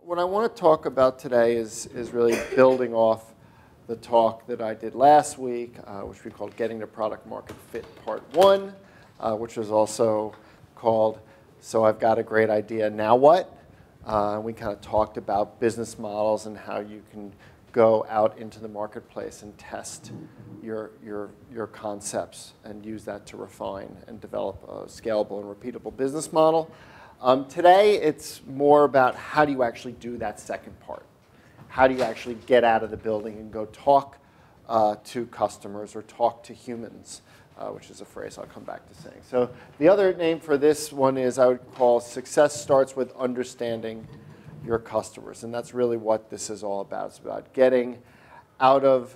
what I want to talk about today is really building off the talk that I did last week, which we called Getting to Product Market Fit Part 1, which was also called So I've Got a Great Idea, Now What? We kind of talked about business models and how you can go out into the marketplace and test your concepts and use that to refine and develop a scalable and repeatable business model. Today, it's more about how do you actually do that second part. How do you actually get out of the building and go talk to customers or talk to humans, which is a phrase I'll come back to saying. So the other name for this one is I would call Success Starts with Understanding Your Customers. And that's really what this is all about. It's about getting out of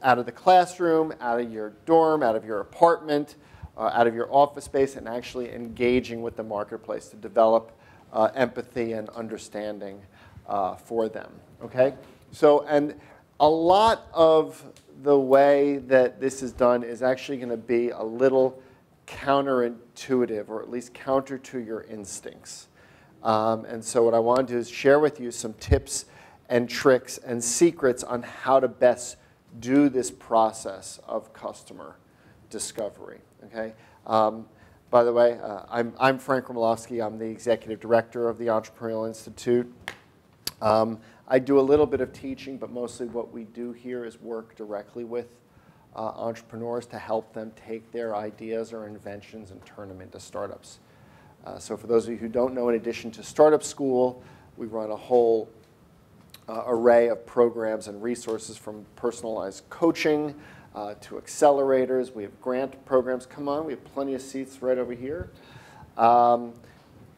out of the classroom, out of your dorm, out of your apartment, out of your office space, and actually engaging with the marketplace to develop empathy and understanding for them. Okay? So, and a lot of the way that this is done is actually going to be a little counterintuitive, or at least counter to your instincts. And so what I want to do is share with you some tips and tricks and secrets on how to best do this process of customer discovery. Okay? By the way, I'm Frank Rimalovski. I'm the executive director of the Entrepreneurial Institute. I do a little bit of teaching, but mostly what we do here is work directly with entrepreneurs to help them take their ideas or inventions and turn them into startups. So for those of you who don't know, in addition to Startup School, we run a whole array of programs and resources, from personalized coaching to accelerators. We have grant programs. Come on, we have plenty of seats right over here. And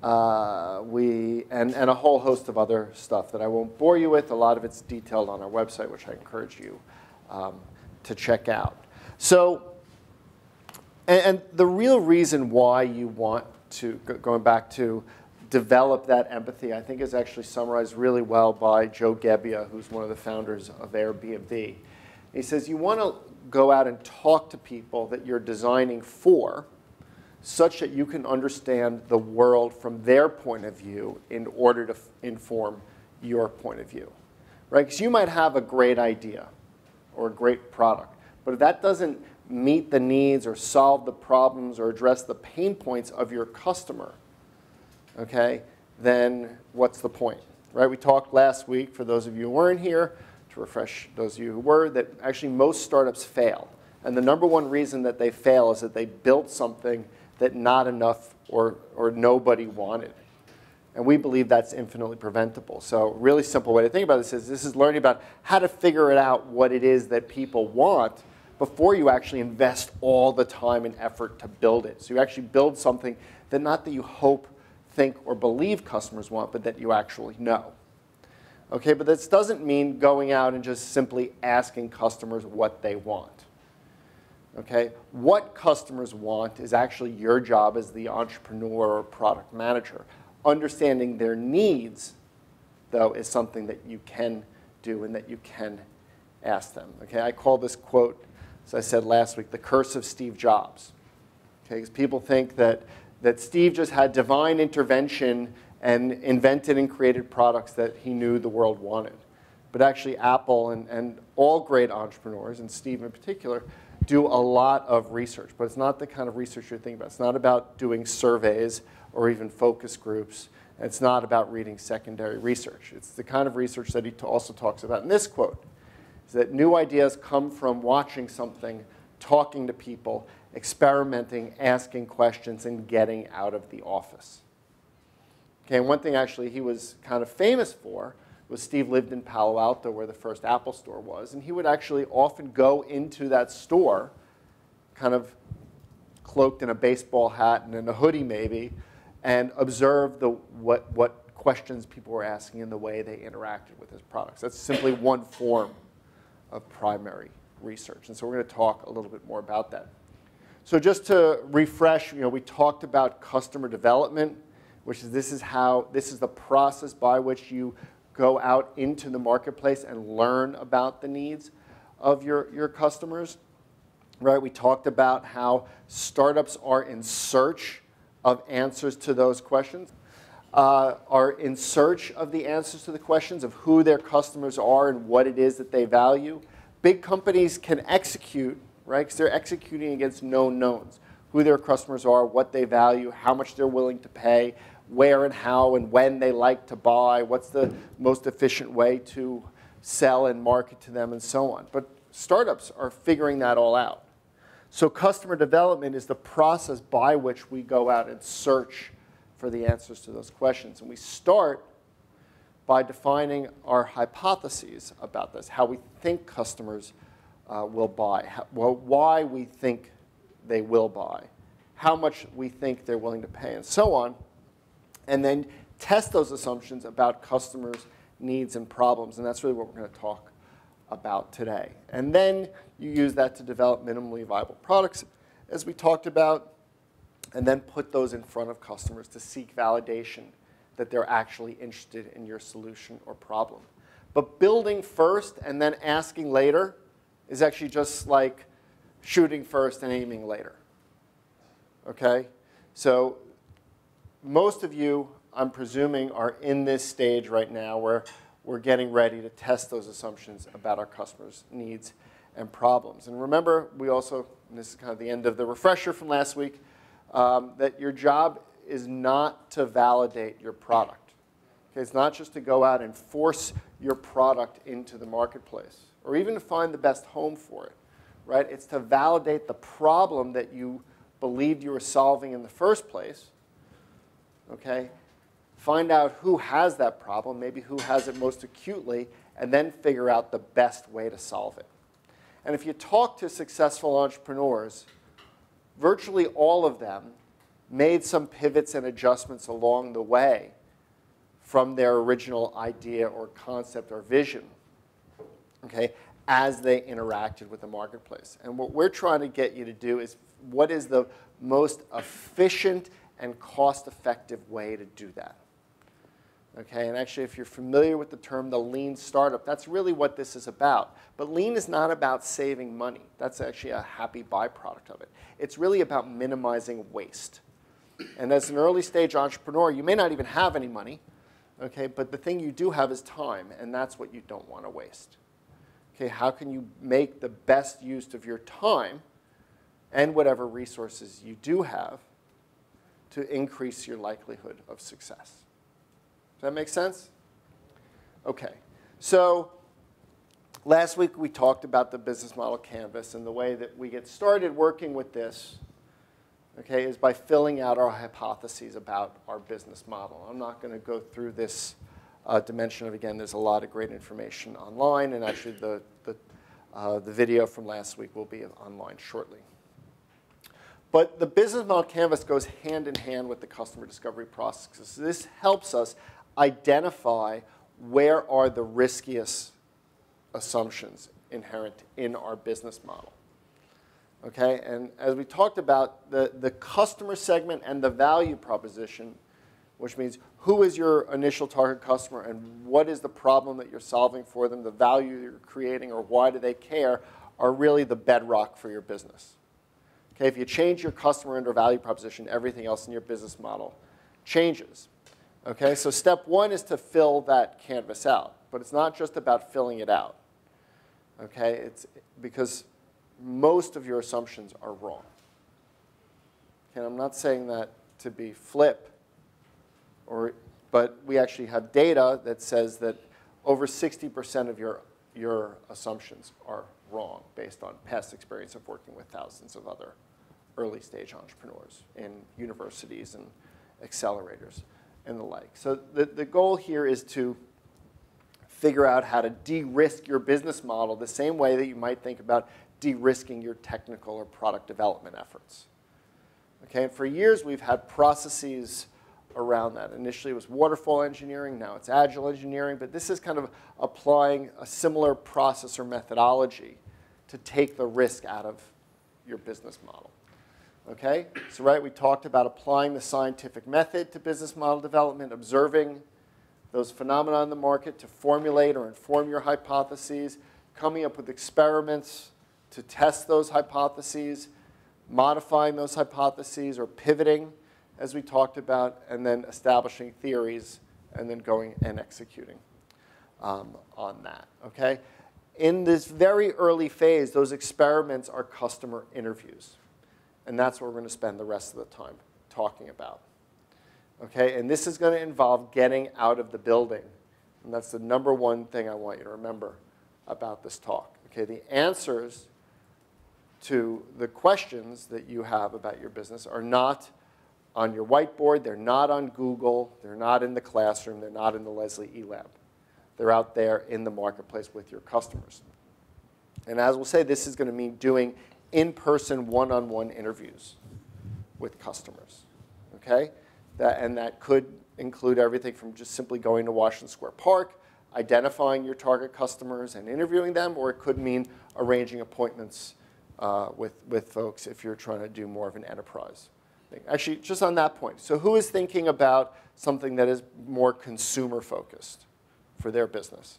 a whole host of other stuff that I won't bore you with. A lot of it's detailed on our website, which I encourage you to check out. So, and the real reason why you want to, going back to develop that empathy, I think is actually summarized really well by Joe Gebbia, who's one of the founders of Airbnb. He says you want to go out and talk to people that you're designing for, such that you can understand the world from their point of view in order to inform your point of view. Right? Because you might have a great idea or a great product, but if that doesn't meet the needs or solve the problems or address the pain points of your customer, okay, then what's the point? Right? We talked last week, for those of you who weren't here, to refresh those of you who were, that actually most startups fail. And the number one reason that they fail is that they built something that not enough or nobody wanted. And we believe that's infinitely preventable. So a really simple way to think about this is learning about how to figure it out what it is that people want before you actually invest all the time and effort to build it. So you actually build something that not that you hope, think, or believe customers want, but that you actually know. Okay, but this doesn't mean going out and just simply asking customers what they want. Okay, what customers want is actually your job as the entrepreneur or product manager. Understanding their needs, though, is something that you can do and that you can ask them. Okay, I call this quote, as I said last week, the curse of Steve Jobs. Okay, because people think that Steve just had divine intervention and invented and created products that he knew the world wanted. But actually, Apple and all great entrepreneurs, and Steve in particular, do a lot of research, but it's not the kind of research you're thinking about. It's not about doing surveys or even focus groups. It's not about reading secondary research. It's the kind of research that he also talks about in this quote, is that new ideas come from watching something, talking to people, experimenting, asking questions, and getting out of the office. Okay, and one thing actually he was kind of famous for was Steve lived in Palo Alto, where the first Apple store was, and he would actually often go into that store, kind of cloaked in a baseball hat and in a hoodie maybe, and observe what questions people were asking and the way they interacted with his products. That's simply one form of primary research, and so we're going to talk a little bit more about that. So just to refresh, we talked about customer development, which is this is the process by which you go out into the marketplace and learn about the needs of your customers. Right? We talked about how startups are in search of answers to those questions. are in search of the answers to the questions of who their customers are and what it is that they value. Big companies can execute, right, because they're executing against known knowns. Who their customers are, what they value, how much they're willing to pay, where and how and when they like to buy, what's the most efficient way to sell and market to them, and so on. But startups are figuring that all out. So customer development is the process by which we go out and search for the answers to those questions. And we start by defining our hypotheses about this, how we think customers will buy, why we think they will buy, how much we think they're willing to pay, and so on. And then test those assumptions about customers' needs and problems. And that's really what we're going to talk about today. And then you use that to develop minimally viable products, as we talked about, and then put those in front of customers to seek validation that they're actually interested in your solution or problem. But building first and then asking later is actually just like shooting first and aiming later. Okay? So most of you, I'm presuming, are in this stage right now where we're getting ready to test those assumptions about our customers' needs and problems. And remember, we also, and this is kind of the end of the refresher from last week, that your job is not to validate your product. Okay? It's not just to go out and force your product into the marketplace or even to find the best home for it. Right? It's to validate the problem that you believed you were solving in the first place. Okay? Find out who has that problem, maybe who has it most acutely, and then figure out the best way to solve it. And if you talk to successful entrepreneurs, virtually all of them made some pivots and adjustments along the way from their original idea or concept or vision, okay, as they interacted with the marketplace. And what we're trying to get you to do is what is the most efficient and cost-effective way to do that. Okay, and actually, if you're familiar with the term the lean startup, that's really what this is about. But lean is not about saving money. That's actually a happy byproduct of it. It's really about minimizing waste. And as an early stage entrepreneur, you may not even have any money, okay, but the thing you do have is time, and that's what you don't want to waste. Okay, how can you make the best use of your time and whatever resources you do have to increase your likelihood of success? Does that make sense? Okay. So last week we talked about the business model canvas, and the way that we get started working with this, okay, is by filling out our hypotheses about our business model. I'm not going to go through this dimension of, again, there's a lot of great information online, and actually the video from last week will be online shortly. But the business model canvas goes hand in hand with the customer discovery process. So this helps us identify where are the riskiest assumptions inherent in our business model. Okay, and as we talked about, the customer segment and the value proposition, which means who is your initial target customer and what is the problem that you're solving for them, the value you're creating, or why do they care, are really the bedrock for your business. Okay, if you change your customer and or value proposition, everything else in your business model changes. Okay, so step one is to fill that canvas out, but it's not just about filling it out. Okay, it's because most of your assumptions are wrong. Okay, I'm not saying that to be flip, but we actually have data that says that over 60% of your assumptions are wrong based on past experience of working with thousands of other early stage entrepreneurs in universities and accelerators and the like. So the goal here is to figure out how to de-risk your business model the same way that you might think about de-risking your technical or product development efforts. Okay, and for years we've had processes around that. Initially it was waterfall engineering, now it's agile engineering, but this is kind of applying a similar process or methodology to take the risk out of your business model. Okay, so right, we talked about applying the scientific method to business model development, observing those phenomena in the market to formulate or inform your hypotheses, coming up with experiments to test those hypotheses, modifying those hypotheses or pivoting as we talked about, and then establishing theories, and then going and executing on that, okay? In this very early phase, those experiments are customer interviews. And that's what we're going to spend the rest of the time talking about. Okay, and this is going to involve getting out of the building. And that's the number one thing I want you to remember about this talk. Okay, the answers to the questions that you have about your business are not on your whiteboard. They're not on Google. They're not in the classroom. They're not in the Leslie eLab. They're out there in the marketplace with your customers. And as we'll say, this is going to mean doing in-person, one-on-one interviews with customers. Okay? And that could include everything from just simply going to Washington Square Park, identifying your target customers and interviewing them, or it could mean arranging appointments with folks if you're trying to do more of an enterprise thing. Actually, just on that point, so who is thinking about something that is more consumer-focused for their business?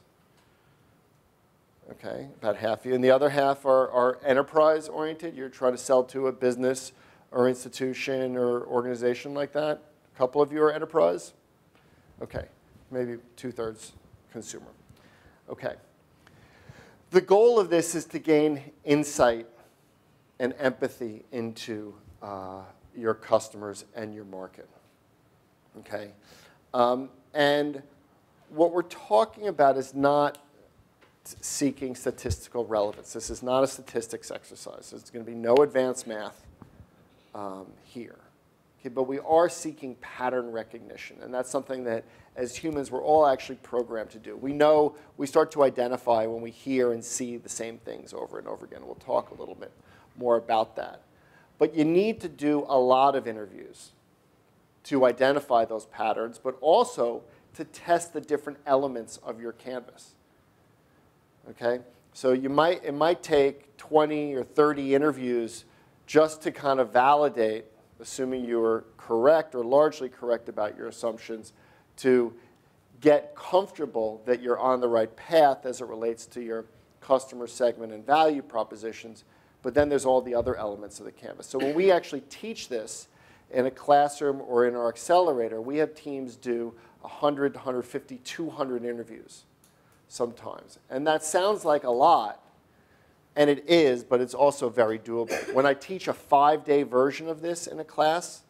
Okay, about half of you. And the other half are enterprise-oriented. You're trying to sell to a business or institution or organization like that. A couple of you are enterprise. Okay, maybe 2/3 consumer. Okay. The goal of this is to gain insight and empathy into your customers and your market. Okay, and what we're talking about is not seeking statistical relevance. This is not a statistics exercise. There's going to be no advanced math here. Okay, but we are seeking pattern recognition, and that's something that, as humans, we're all actually programmed to do. We know, we start to identify when we hear and see the same things over and over again. We'll talk a little bit more about that. But you need to do a lot of interviews to identify those patterns, but also to test the different elements of your canvas. Okay? So it might take 20 or 30 interviews just to kind of validate, assuming you are correct or largely correct about your assumptions, to get comfortable that you're on the right path as it relates to your customer segment and value propositions. But then there's all the other elements of the canvas. So when we actually teach this in a classroom or in our accelerator, we have teams do 100, 150, 200 interviews sometimes. And that sounds like a lot, and it is, but it's also very doable. When I teach a 5-day version of this in a class,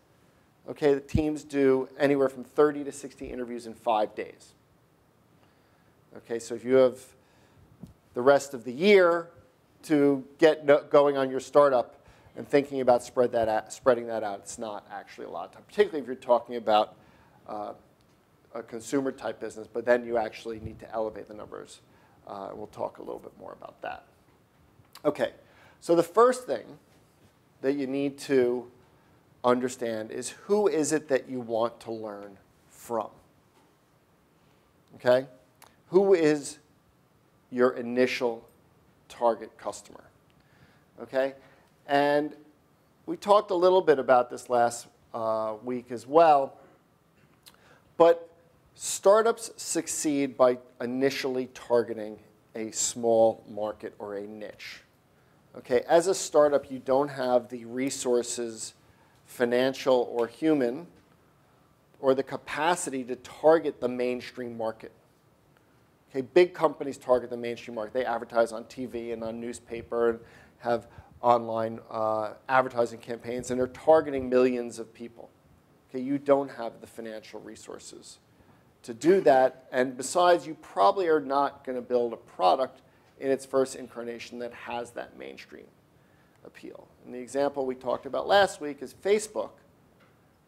okay, the teams do anywhere from 30 to 60 interviews in 5 days. Okay, so if you have the rest of the year to get going on your startup and thinking about spreading that out, it's not actually a lot of time, particularly if you're talking about a consumer-type business, but then you actually need to elevate the numbers. We'll talk a little bit more about that. Okay, so the first thing that you need to understand is who is it that you want to learn from? Okay? Who is your initial target customer? Okay? And we talked a little bit about this last week as well, but startups succeed by initially targeting a small market or a niche. Okay, as a startup, you don't have the resources, financial or human, or the capacity to target the mainstream market. Okay, big companies target the mainstream market. They advertise on TV and on newspaper and have online advertising campaigns, and they're targeting millions of people. Okay, you don't have the financial resources to do that, and besides, you probably are not going to build a product in its first incarnation that has that mainstream appeal. And the example we talked about last week is Facebook,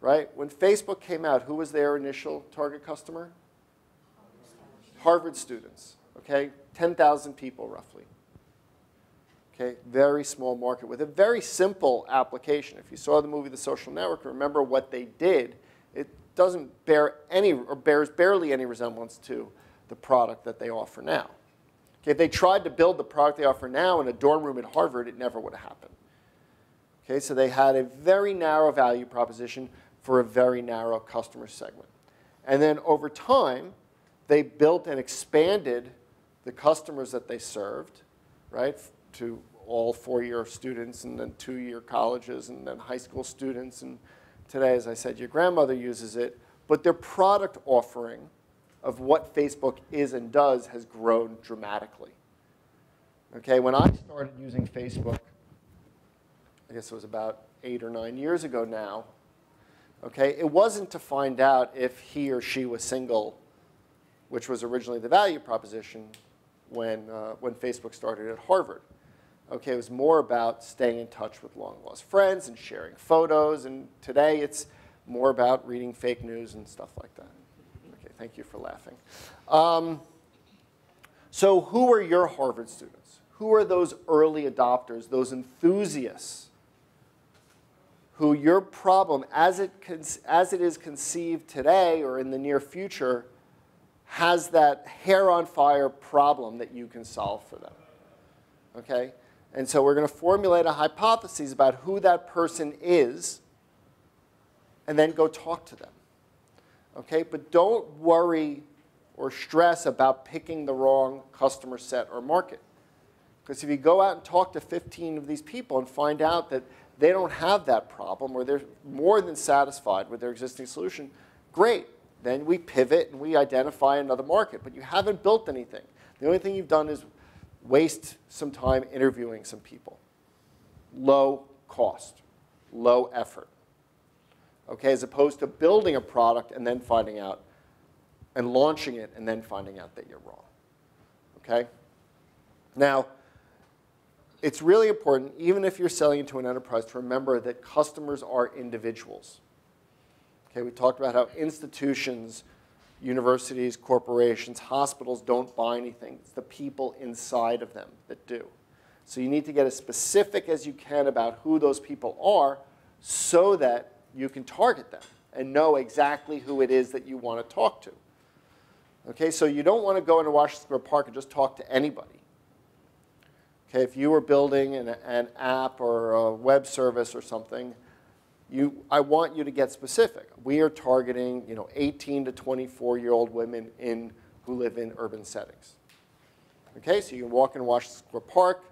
right? When Facebook came out, who was their initial target customer? Harvard students, okay? 10,000 people roughly. Okay, very small market with a very simple application. If you saw the movie The Social Network, remember what they did. It doesn't bear any, or bears barely any resemblance to the product that they offer now. Okay, if they tried to build the product they offer now in a dorm room at Harvard, it never would have happened. Okay, so they had a very narrow value proposition for a very narrow customer segment. And then over time, they built and expanded the customers that they served, right, to all 4-year students and then 2-year colleges and then high school students and today, as I said, your grandmother uses it, but their product offering of what Facebook is and does has grown dramatically. Okay, when I started using Facebook, I guess it was about 8 or 9 years ago now, okay, it wasn't to find out if he or she was single, which was originally the value proposition when Facebook started at Harvard. Okay, it was more about staying in touch with long-lost friends and sharing photos, and today it's more about reading fake news and stuff like that. Okay, thank you for laughing. So who are your Harvard students? Who are those early adopters, those enthusiasts, who your problem, as it is conceived today or in the near future, has that hair-on-fire problem that you can solve for them? Okay? And so we're going to formulate a hypothesis about who that person is, and then go talk to them. Okay? But don't worry or stress about picking the wrong customer set or market. Because if you go out and talk to 15 of these people and find out that they don't have that problem, or they're more than satisfied with their existing solution, great. Then we pivot and we identify another market. But you haven't built anything. The only thing you've done is waste some time interviewing some people. Low cost, low effort. Okay, as opposed to building a product and then finding out, and launching it and then finding out that you're wrong. Okay? Now, it's really important, even if you're selling into an enterprise, to remember that customers are individuals. Okay, we talked about how institutions, universities, corporations, hospitals don't buy anything. It's the people inside of them that do. So you need to get as specific as you can about who those people are so that you can target them and know exactly who it is that you want to talk to. Okay, so you don't want to go into Washington Square Park and just talk to anybody. Okay, if you were building an app or a web service or something, I want you to get specific. We are targeting 18 to 24-year-old women who live in urban settings. Okay, so you can walk in Washington Square Park.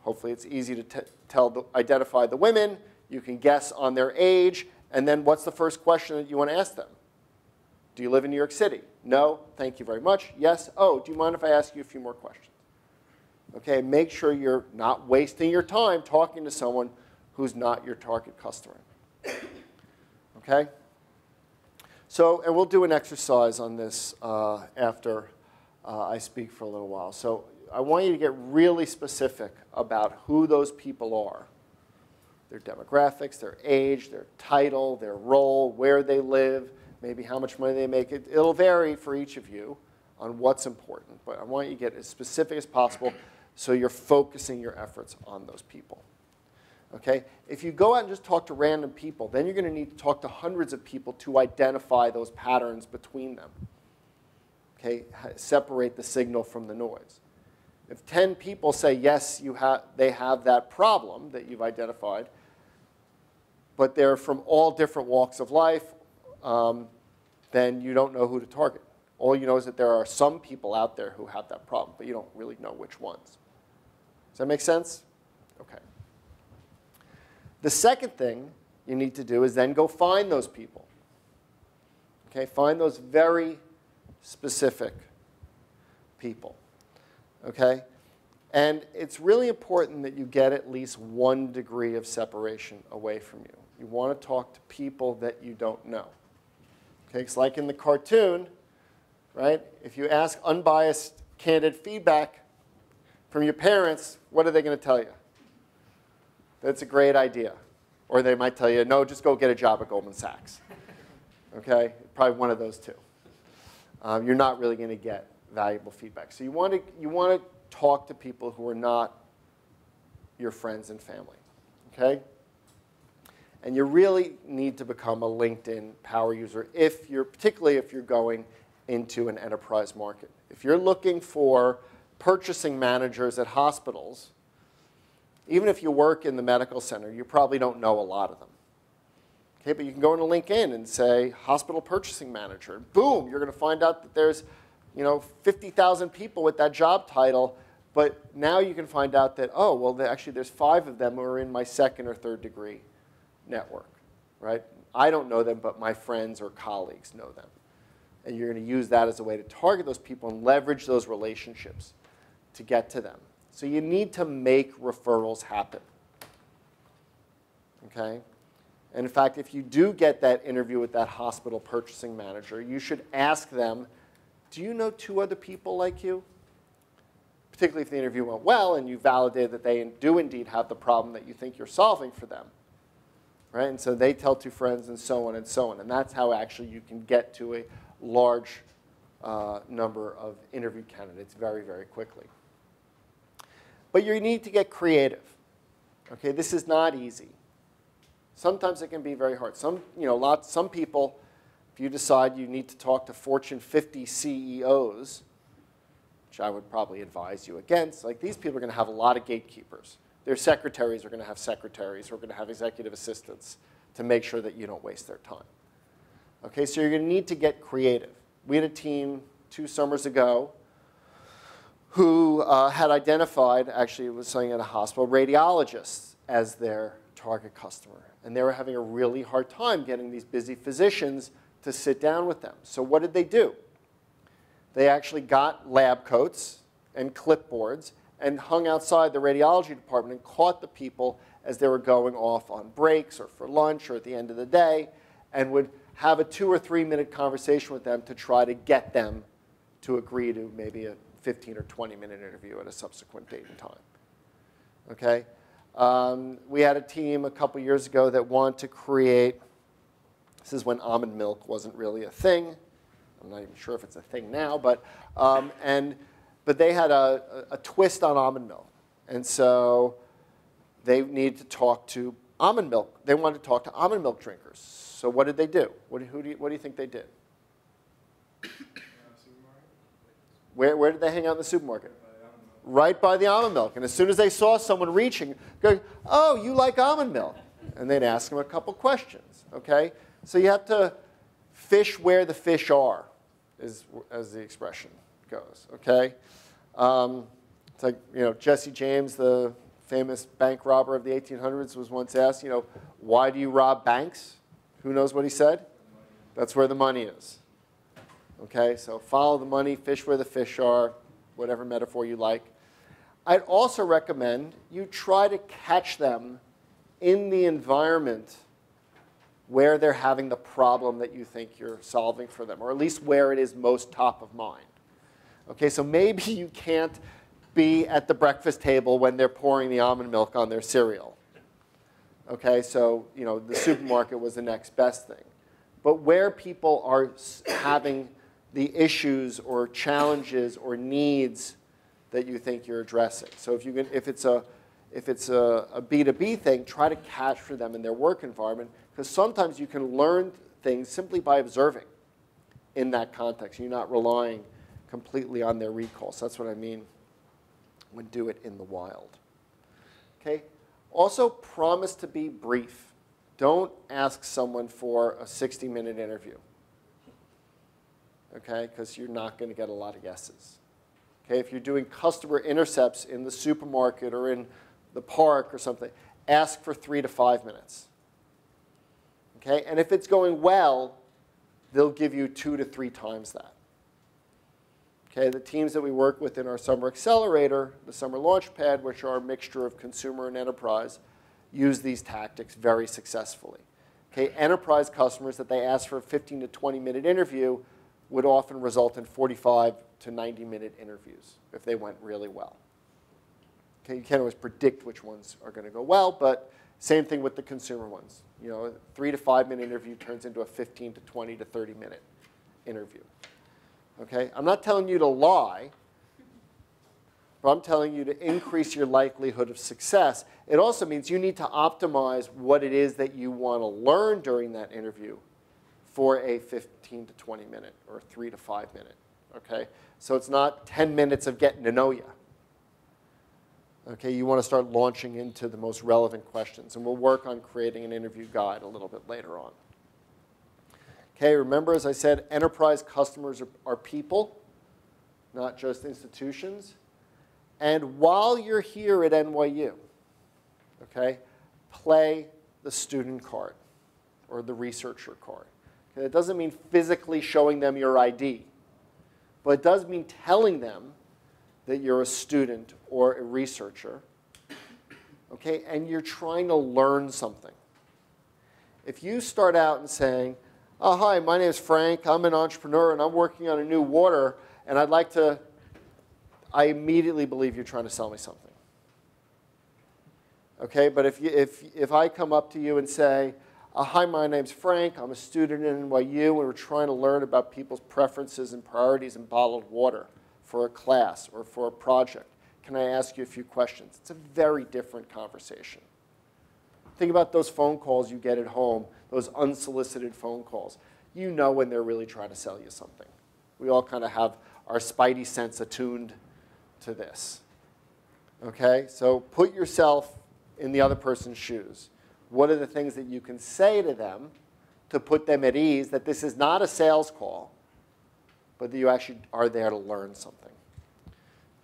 Hopefully it's easy to identify the women. You can guess on their age. And then what's the first question that you want to ask them? Do you live in New York City? No, thank you very much. Yes, oh, do you mind if I ask you a few more questions? Okay, make sure you're not wasting your time talking to someone who's not your target customer. Okay? So, and we'll do an exercise on this after I speak for a little while. So I want you to get really specific about who those people are. Their demographics, their age, their title, their role, where they live, maybe how much money they make. It'll vary for each of you on what's important. But I want you to get as specific as possible so you're focusing your efforts on those people. Okay? If you go out and just talk to random people, then you're going to need to talk to hundreds of people to identify those patterns between them. Okay? Separate the signal from the noise. If 10 people say, yes, they have that problem that you've identified, but they're from all different walks of life, then you don't know who to target. All you know is that there are some people out there who have that problem, but you don't really know which ones. Does that make sense? Okay. The second thing you need to do is then go find those people. Okay, find those very specific people. Okay? And it's really important that you get at least 1 degree of separation away from you. You want to talk to people that you don't know. Okay, it's like in the cartoon, right? If you ask unbiased, candid feedback from your parents, what are they going to tell you? That's a great idea. Or they might tell you, no, just go get a job at Goldman Sachs. Okay? Probably one of those two. You're not really going to get valuable feedback. So you want to talk to people who are not your friends and family. Okay? And you really need to become a LinkedIn power user, particularly if you're going into an enterprise market. If you're looking for purchasing managers at hospitals, even if you work in the medical center, you probably don't know a lot of them. Okay, but you can go into LinkedIn and say, hospital purchasing manager. And boom, you're going to find out that there's 50,000 people with that job title. But now you can find out that, oh, well, actually there's 5 of them who are in my 2nd or 3rd degree network. right? I don't know them, but my friends or colleagues know them. And you're going to use that as a way to target those people and leverage those relationships to get to them. So you need to make referrals happen. Okay? And in fact, if you do get that interview with that hospital purchasing manager, you should ask them, do you know 2 other people like you? Particularly if the interview went well and you validated that they do indeed have the problem that you think you're solving for them. Right? And so they tell 2 friends and so on and so on. And that's how actually you can get to a large number of interview candidates very, very quickly. But you need to get creative. Okay? This is not easy. Sometimes it can be very hard. Some people, if you decide you need to talk to Fortune 50 CEOs, which I would probably advise you against, like these people are going to have a lot of gatekeepers. Their secretaries are going to have secretaries who are going to have executive assistants to make sure that you don't waste their time. Okay, so you're going to need to get creative. We had a team 2 summers ago who had identified, actually it was something at a hospital, radiologists as their target customer. And they were having a really hard time getting these busy physicians to sit down with them. So what did they do? They actually got lab coats and clipboards and hung outside the radiology department and caught the people as they were going off on breaks or for lunch or at the end of the day, and would have a 2 or 3 minute conversation with them to try to get them to agree to maybe a 15 or 20-minute interview at a subsequent date and time. Okay? We had a team a couple years ago that wanted to create, this is when almond milk wasn't really a thing. I'm not even sure if it's a thing now, but they had a twist on almond milk. And so they needed to talk to almond milk. They wanted to talk to almond milk drinkers. So what did they do? What do you think they did? Where did they hang out in the supermarket? Right by the almond milk. And as soon as they saw someone reaching, going, oh, you like almond milk? And they'd ask them a couple questions. Okay? So you have to fish where the fish are, as the expression goes. Okay? It's like, Jesse James, the famous bank robber of the 1800s, was once asked, why do you rob banks? Who knows what he said? That's where the money is. Okay? So follow the money, fish where the fish are, whatever metaphor you like. I'd also recommend you try to catch them in the environment where they're having the problem that you think you're solving for them, or at least where it is most top of mind. Okay, so maybe you can't be at the breakfast table when they're pouring the almond milk on their cereal. Okay, so the supermarket was the next best thing. But where people are having the issues or challenges or needs that you think you're addressing. So if it's a B2B thing, try to capture them in their work environment, because sometimes you can learn things simply by observing in that context. You're not relying completely on their recall. So that's what I mean when do it in the wild. Okay? Also, promise to be brief. Don't ask someone for a 60-minute interview. Okay? Because you're not going to get a lot of yeses. Okay? If you're doing customer intercepts in the supermarket or in the park or something, ask for 3 to 5 minutes. Okay? And if it's going well, they'll give you 2 to 3 times that. Okay? The teams that we work with in our Summer Accelerator, the Summer Launchpad, which are a mixture of consumer and enterprise, use these tactics very successfully. Okay? Enterprise customers that they ask for a 15 to 20-minute interview would often result in 45 to 90-minute interviews if they went really well. Okay, you can't always predict which ones are going to go well, but same thing with the consumer ones. A 3 to 5 minute interview turns into a 15 to 20 to 30-minute interview. Okay, I'm not telling you to lie, but I'm telling you to increase your likelihood of success. It also means you need to optimize what it is that you want to learn during that interview for a 15 to 20 minute or 3 to 5 minute. Okay? So it's not 10 minutes of getting to know you. Okay, you want to start launching into the most relevant questions. And we'll work on creating an interview guide a little bit later on. Okay, remember, as I said, enterprise customers are people, not just institutions. And while you're here at NYU, okay, play the student card. or the researcher card. Okay, it doesn't mean physically showing them your ID, but it does mean telling them that you're a student or a researcher, okay, and you're trying to learn something. If you start out and saying, oh, hi, my name is Frank, I'm an entrepreneur, and I'm working on a new water, and I immediately believe you're trying to sell me something. Okay, but if I come up to you and say, hi, my name's Frank, I'm a student at NYU, and we're trying to learn about people's preferences and priorities in bottled water for a class or for a project, can I ask you a few questions? It's a very different conversation. Think about those phone calls you get at home, those unsolicited phone calls. You know when they're really trying to sell you something. We all kind of have our spidey sense attuned to this. Okay, so put yourself in the other person's shoes. What are the things that you can say to them to put them at ease that this is not a sales call, but that you actually are there to learn something?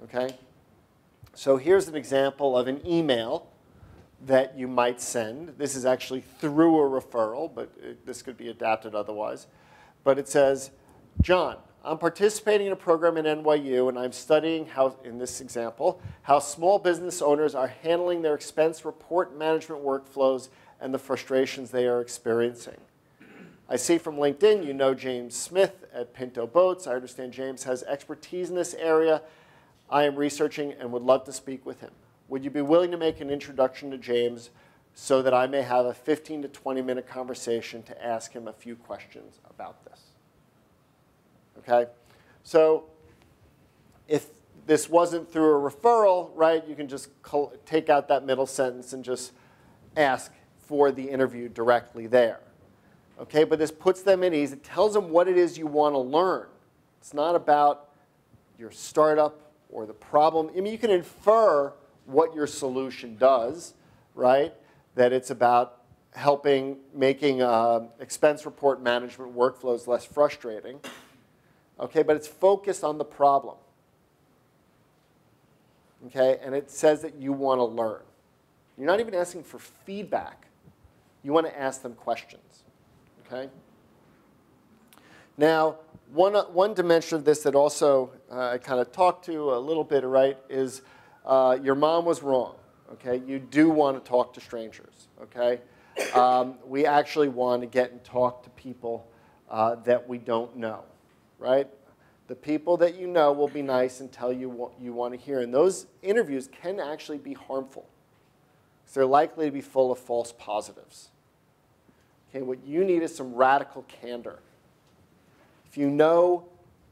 Okay? So here's an example of an email that you might send. This is actually through a referral, but this could be adapted otherwise. But it says, John, I'm participating in a program at NYU, and I'm studying how, in this example, how small business owners are handling their expense report management workflows and the frustrations they are experiencing. I see from LinkedIn you know James Smith at Pinto Boats. I understand James has expertise in this area. I am researching and would love to speak with him. Would you be willing to make an introduction to James so that I may have a 15 to 20-minute conversation to ask him a few questions about this? Okay? So if this wasn't through a referral, right, you can just take out that middle sentence and just ask for the interview directly there. Okay? But this puts them at ease. It tells them what it is you want to learn. It's not about your startup or the problem. I mean, you can infer what your solution does, right? That it's about making expense report management workflows less frustrating. Okay, but it's focused on the problem. Okay, and it says that you want to learn. You're not even asking for feedback. You want to ask them questions. Okay? Now, one dimension of this that also I kind of talked to a little bit, right, is your mom was wrong. Okay, you do want to talk to strangers. Okay, we actually want to get and talk to people that we don't know, right? The people that you know will be nice and tell you what you want to hear, and those interviews can actually be harmful, because they're likely to be full of false positives. Okay, what you need is some radical candor. If you know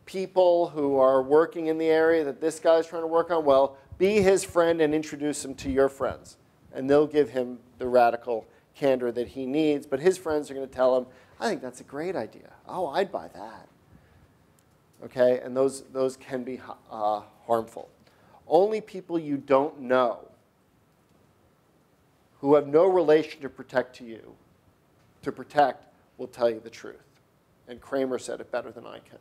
people who are working in the area that this guy's trying to work on, well, be his friend and introduce him to your friends. And they'll give him the radical candor that he needs. But his friends are going to tell him, I think that's a great idea. Oh, I'd buy that. Okay, and those can be harmful. Only people you don't know, who have no relation to protect, will tell you the truth. And Kramer said it better than I can.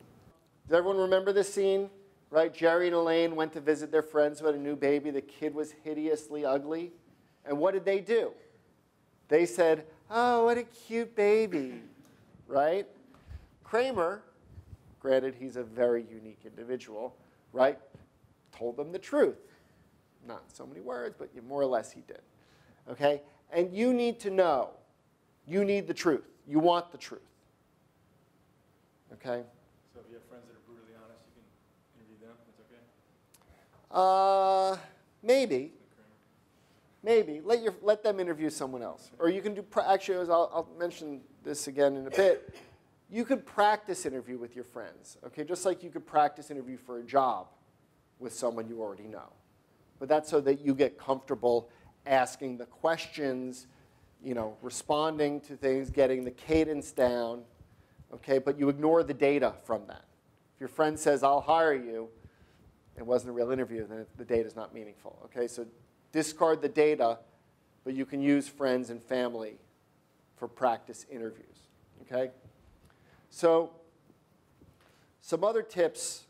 Does everyone remember this scene? Right? Jerry and Elaine went to visit their friends who had a new baby. The kid was hideously ugly. And what did they do? They said, oh, what a cute baby. Right? Kramer, granted he's a very unique individual, right, told them the truth. Not in so many words, but more or less he did. Okay? And you need to know. You need the truth. You want the truth. Okay? So if you have friends that are brutally honest, you can interview them? That's okay? Maybe. Maybe. Let them interview someone else. Or you can do, actually, I'll mention this again in a bit. You could practice interview with your friends, okay? Just like you could practice interview for a job with someone you already know. But that's so that you get comfortable asking the questions, you know, responding to things, getting the cadence down, okay? But you ignore the data from that. If your friend says, I'll hire you, it wasn't a real interview, then the data is not meaningful, okay? So discard the data, but you can use friends and family for practice interviews, okay? So some other tips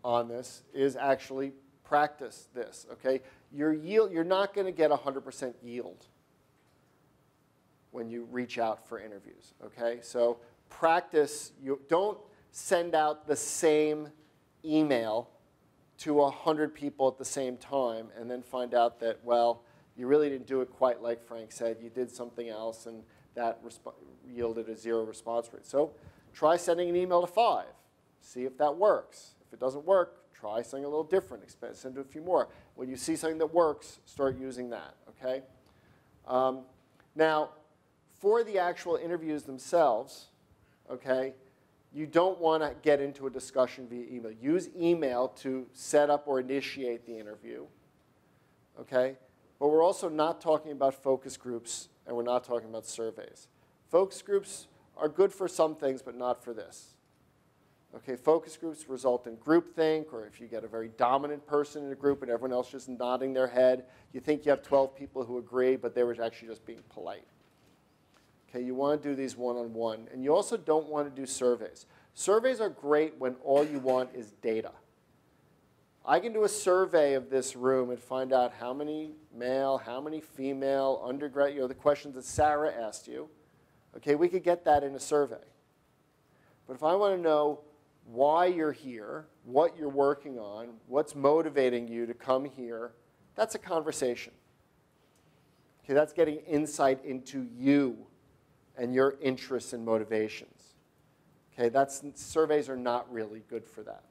on this is actually practice this, okay? You're not going to get 100% yield when you reach out for interviews, okay? So practice, you don't send out the same email to 100 people at the same time and then find out that, well, you really didn't do it quite like Frank said. You did something else, and that yielded a 0 response rate. So try sending an email to 5. See if that works. If it doesn't work, try something a little different. Send a few more. When you see something that works, start using that, okay? Now, for the actual interviews themselves, okay, you don't want to get into a discussion via email. Use email to set up or initiate the interview, okay? But we're also not talking about focus groups, and we're not talking about surveys. Focus groups are good for some things, but not for this. Okay, focus groups result in groupthink, or if you get a very dominant person in a group and everyone else just nodding their head, you think you have 12 people who agree, but they were actually just being polite. Okay, you want to do these one-on-one, and you also don't want to do surveys. Surveys are great when all you want is data. I can do a survey of this room and find out how many male, how many female, undergrad, the questions that Sarah asked you. Okay, we could get that in a survey. But if I want to know why you're here, what you're working on, what's motivating you to come here, that's a conversation. Okay, that's getting insight into you and your interests and motivations. Okay, surveys are not really good for that.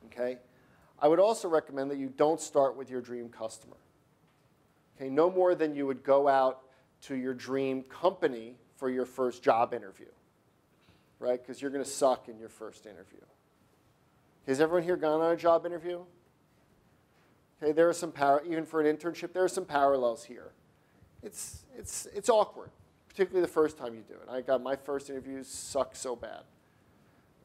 Okay? I would also recommend that you don't start with your dream customer. Okay, no more than you would go out to your dream company for your first job interview, right? Because you're going to suck in your first interview. Okay, has everyone here gone on a job interview? Okay, there are some even for an internship, there are some parallels here. It's awkward, particularly the first time you do it. I got my first interviews sucked so bad.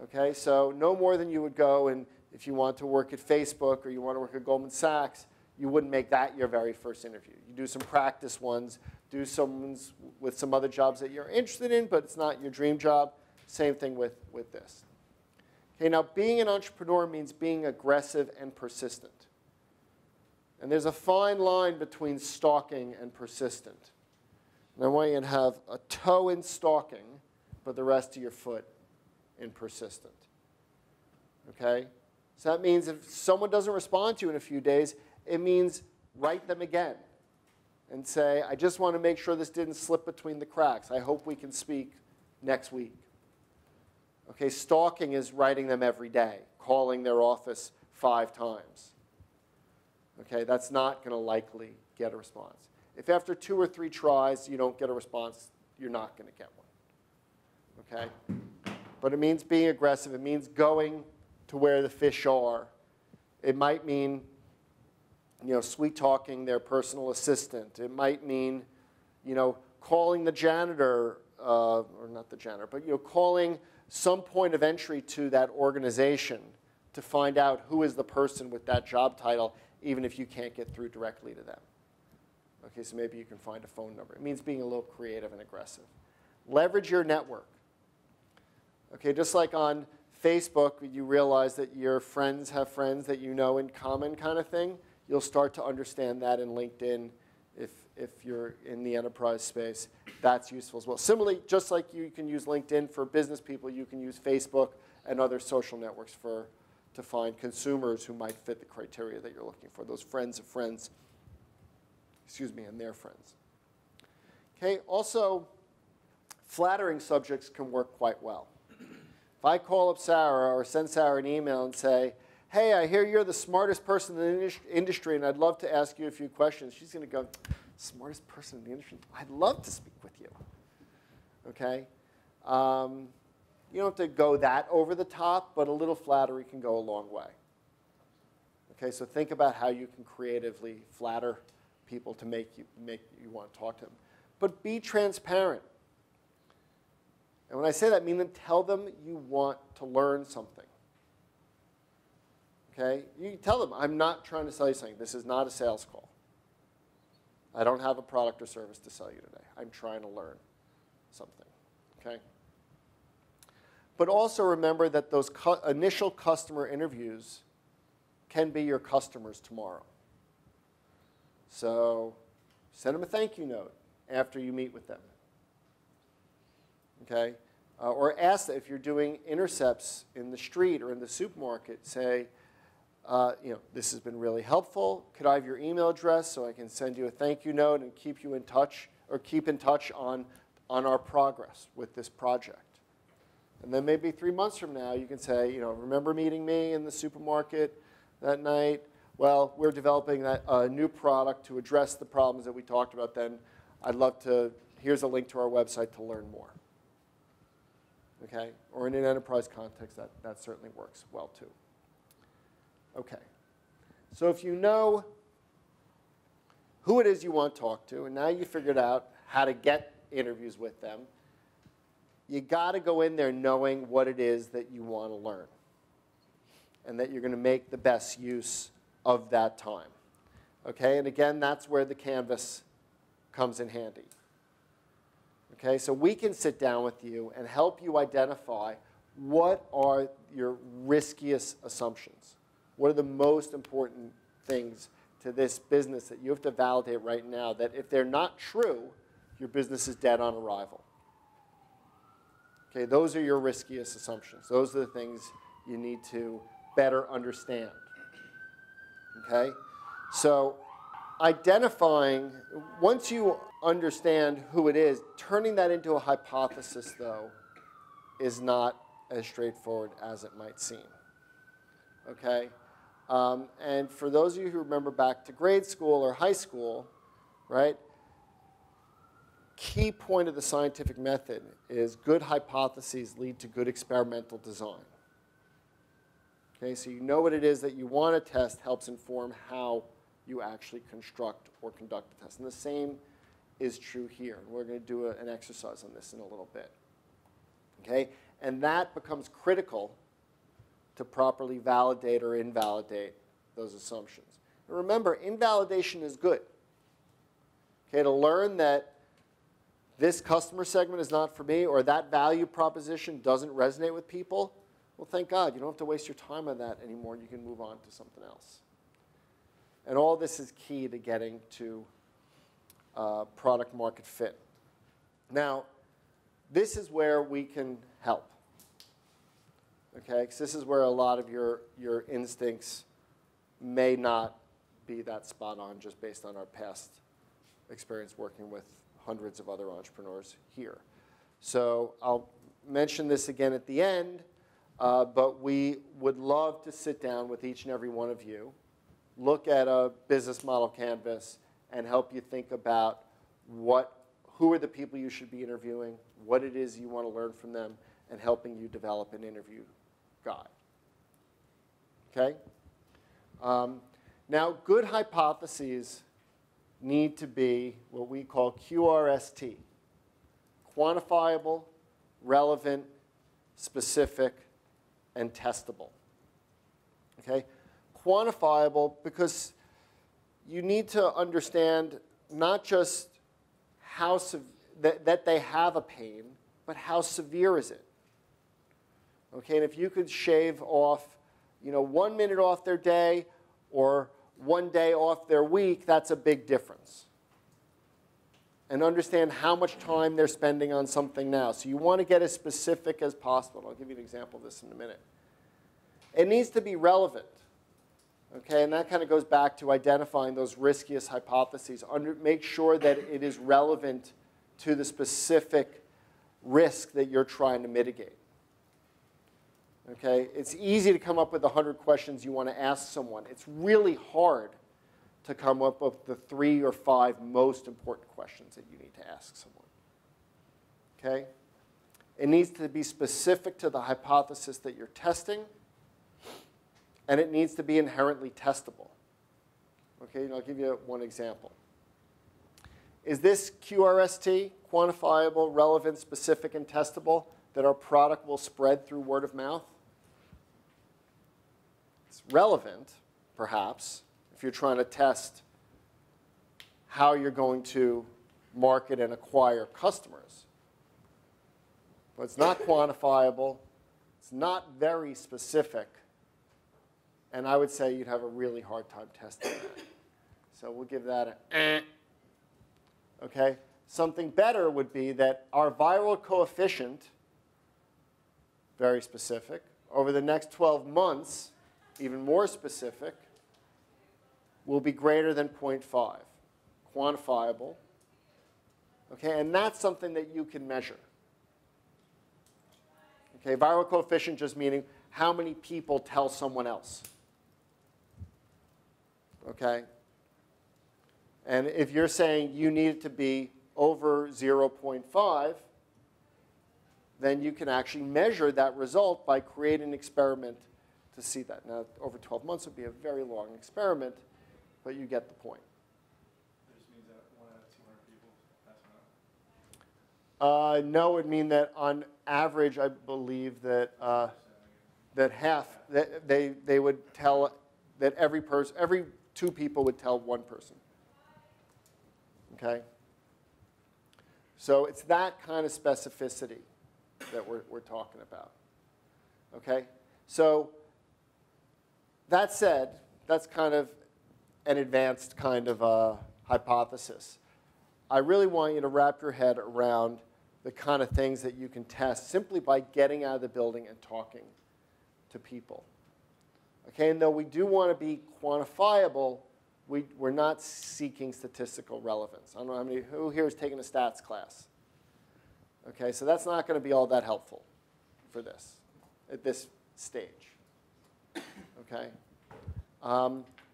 Okay, so no more than you would go, and if you want to work at Facebook or you want to work at Goldman Sachs, you wouldn't make that your very first interview. You do some practice ones, do some ones with some other jobs that you're interested in, but it's not your dream job. Same thing with this. Okay, now being an entrepreneur means being aggressive and persistent. And there's a fine line between stalking and persistent. And I want you to have a toe in stalking, but the rest of your foot in persistent. Okay? So that means if someone doesn't respond to you in a few days, it means write them again and say, I just want to make sure this didn't slip between the cracks. I hope we can speak next week. Okay, stalking is writing them every day, calling their office 5 times. Okay, that's not going to likely get a response. If after 2 or 3 tries you don't get a response, you're not going to get one. Okay? But it means being aggressive. It means going to where the fish are. It might mean, sweet-talking their personal assistant. It might mean, calling the janitor, or not the janitor, but calling some point of entry to that organization to find out who is the person with that job title, even if you can't get through directly to them. Okay, so maybe you can find a phone number. It means being a little creative and aggressive. Leverage your network. Okay, just like on Facebook, you realize that your friends have friends that you know in common kind of thing. You'll start to understand that in LinkedIn if you're in the enterprise space. That's useful as well. Similarly, just like you can use LinkedIn for business people, you can use Facebook and other social networks to find consumers who might fit the criteria that you're looking for, those friends of friends, and their friends. Okay, also, flattering subjects can work quite well. If I call up Sarah or send Sarah an email and say, hey, I hear you're the smartest person in the industry and I'd love to ask you a few questions, she's going to go, smartest person in the industry? I'd love to speak with you. Okay? You don't have to go that over the top, but a little flattery can go a long way. Okay, so think about how you can creatively flatter people to make you want to talk to them. But be transparent. And when I say that, I mean tell them you want to learn something. Okay? You tell them, I'm not trying to sell you something. This is not a sales call. I don't have a product or service to sell you today. I'm trying to learn something. Okay? But also remember that those initial customer interviews can be your customers tomorrow. So send them a thank you note after you meet with them. Okay? Or ask if you're doing intercepts in the street or in the supermarket, say, this has been really helpful. Could I have your email address so I can send you a thank you note and keep you in touch, or keep in touch on our progress with this project? And then maybe 3 months from now, you can say, remember meeting me in the supermarket that night? Well, we're developing a new product to address the problems that we talked about then. I'd love to, here's a link to our website to learn more. Okay? Or in an enterprise context, that certainly works well too. Okay. So if you know who it is you want to talk to, and now you figured out how to get interviews with them, you got to go in there knowing what it is that you want to learn and that you're going to make the best use of that time. Okay? And again, that's where the Canvas comes in handy. Okay? So we can sit down with you and help you identify what are your riskiest assumptions. What are the most important things to this business that you have to validate right now that if they're not true, your business is dead on arrival? Okay, those are your riskiest assumptions. Those are the things you need to better understand. Okay? So identifying, once you understand who it is, turning that into a hypothesis, though, is not as straightforward as it might seem. Okay? And for those of you who remember back to grade school or high school, right, key point of the scientific method is good hypotheses lead to good experimental design. Okay, so you know what it is that you want to test helps inform how you actually construct or conduct the test. And the same is true here. And we're going to do an exercise on this in a little bit. Okay, and that becomes critical to properly validate or invalidate those assumptions. And remember, invalidation is good. Okay, to learn that this customer segment is not for me, or that value proposition doesn't resonate with people, well, thank God. You don't have to waste your time on that anymore. You can move on to something else. And all this is key to getting to product market fit. Now, this is where we can help. Okay, because this is where a lot of your instincts may not be that spot on just based on our past experience working with hundreds of other entrepreneurs here. So I'll mention this again at the end, but we would love to sit down with each and every one of you, look at a business model canvas, and help you think about who are the people you should be interviewing, what it is you want to learn from them, and helping you develop an interview guide. Okay? Now, good hypotheses need to be what we call QRST, quantifiable, relevant, specific, and testable. Okay? Quantifiable because you need to understand not just how that they have a pain, but how severe is it? Okay, and if you could shave off, 1 minute off their day or 1 day off their week, that's a big difference. And understand how much time they're spending on something now. So you want to get as specific as possible. I'll give you an example of this in a minute. It needs to be relevant. Okay, and that kind of goes back to identifying those riskiest hypotheses. Make sure that it is relevant to the specific risk that you're trying to mitigate. Okay, it's easy to come up with 100 questions you want to ask someone. It's really hard to come up with the 3 or 5 most important questions that you need to ask someone. Okay? It needs to be specific to the hypothesis that you're testing, and it needs to be inherently testable. Okay, and I'll give you one example. Is this QRST, quantifiable, relevant, specific, and testable, that our product will spread through word of mouth? It's relevant, perhaps, if you're trying to test how you're going to market and acquire customers. But it's not quantifiable. It's not very specific. And I would say you'd have a really hard time testing that. So we'll give that a okay. something better would be that our viral coefficient, very specific, over the next 12 months, even more specific, will be greater than 0.5, quantifiable. Okay, and that's something that you can measure. Okay, viral coefficient just meaning how many people tell someone else. Okay? And if you're saying you need it to be over 0.5, then you can actually measure that result by creating an experiment to see that. Now, over 12 months would be a very long experiment, but you get the point. That just means that 1 out of 200 people pass on. No, it would mean that on average, I believe that that half, that they would tell, that every 2 people would tell 1 person. Okay? So it's that kind of specificity that we're talking about. Okay? So that said, that's kind of an advanced kind of hypothesis. I really want you to wrap your head around the kind of things that you can test simply by getting out of the building and talking to people. Okay, and though we do want to be quantifiable, we're not seeking statistical relevance. I don't know how many, who here has taken a stats class? Okay, so that's not going to be all that helpful for this, at this stage. Okay?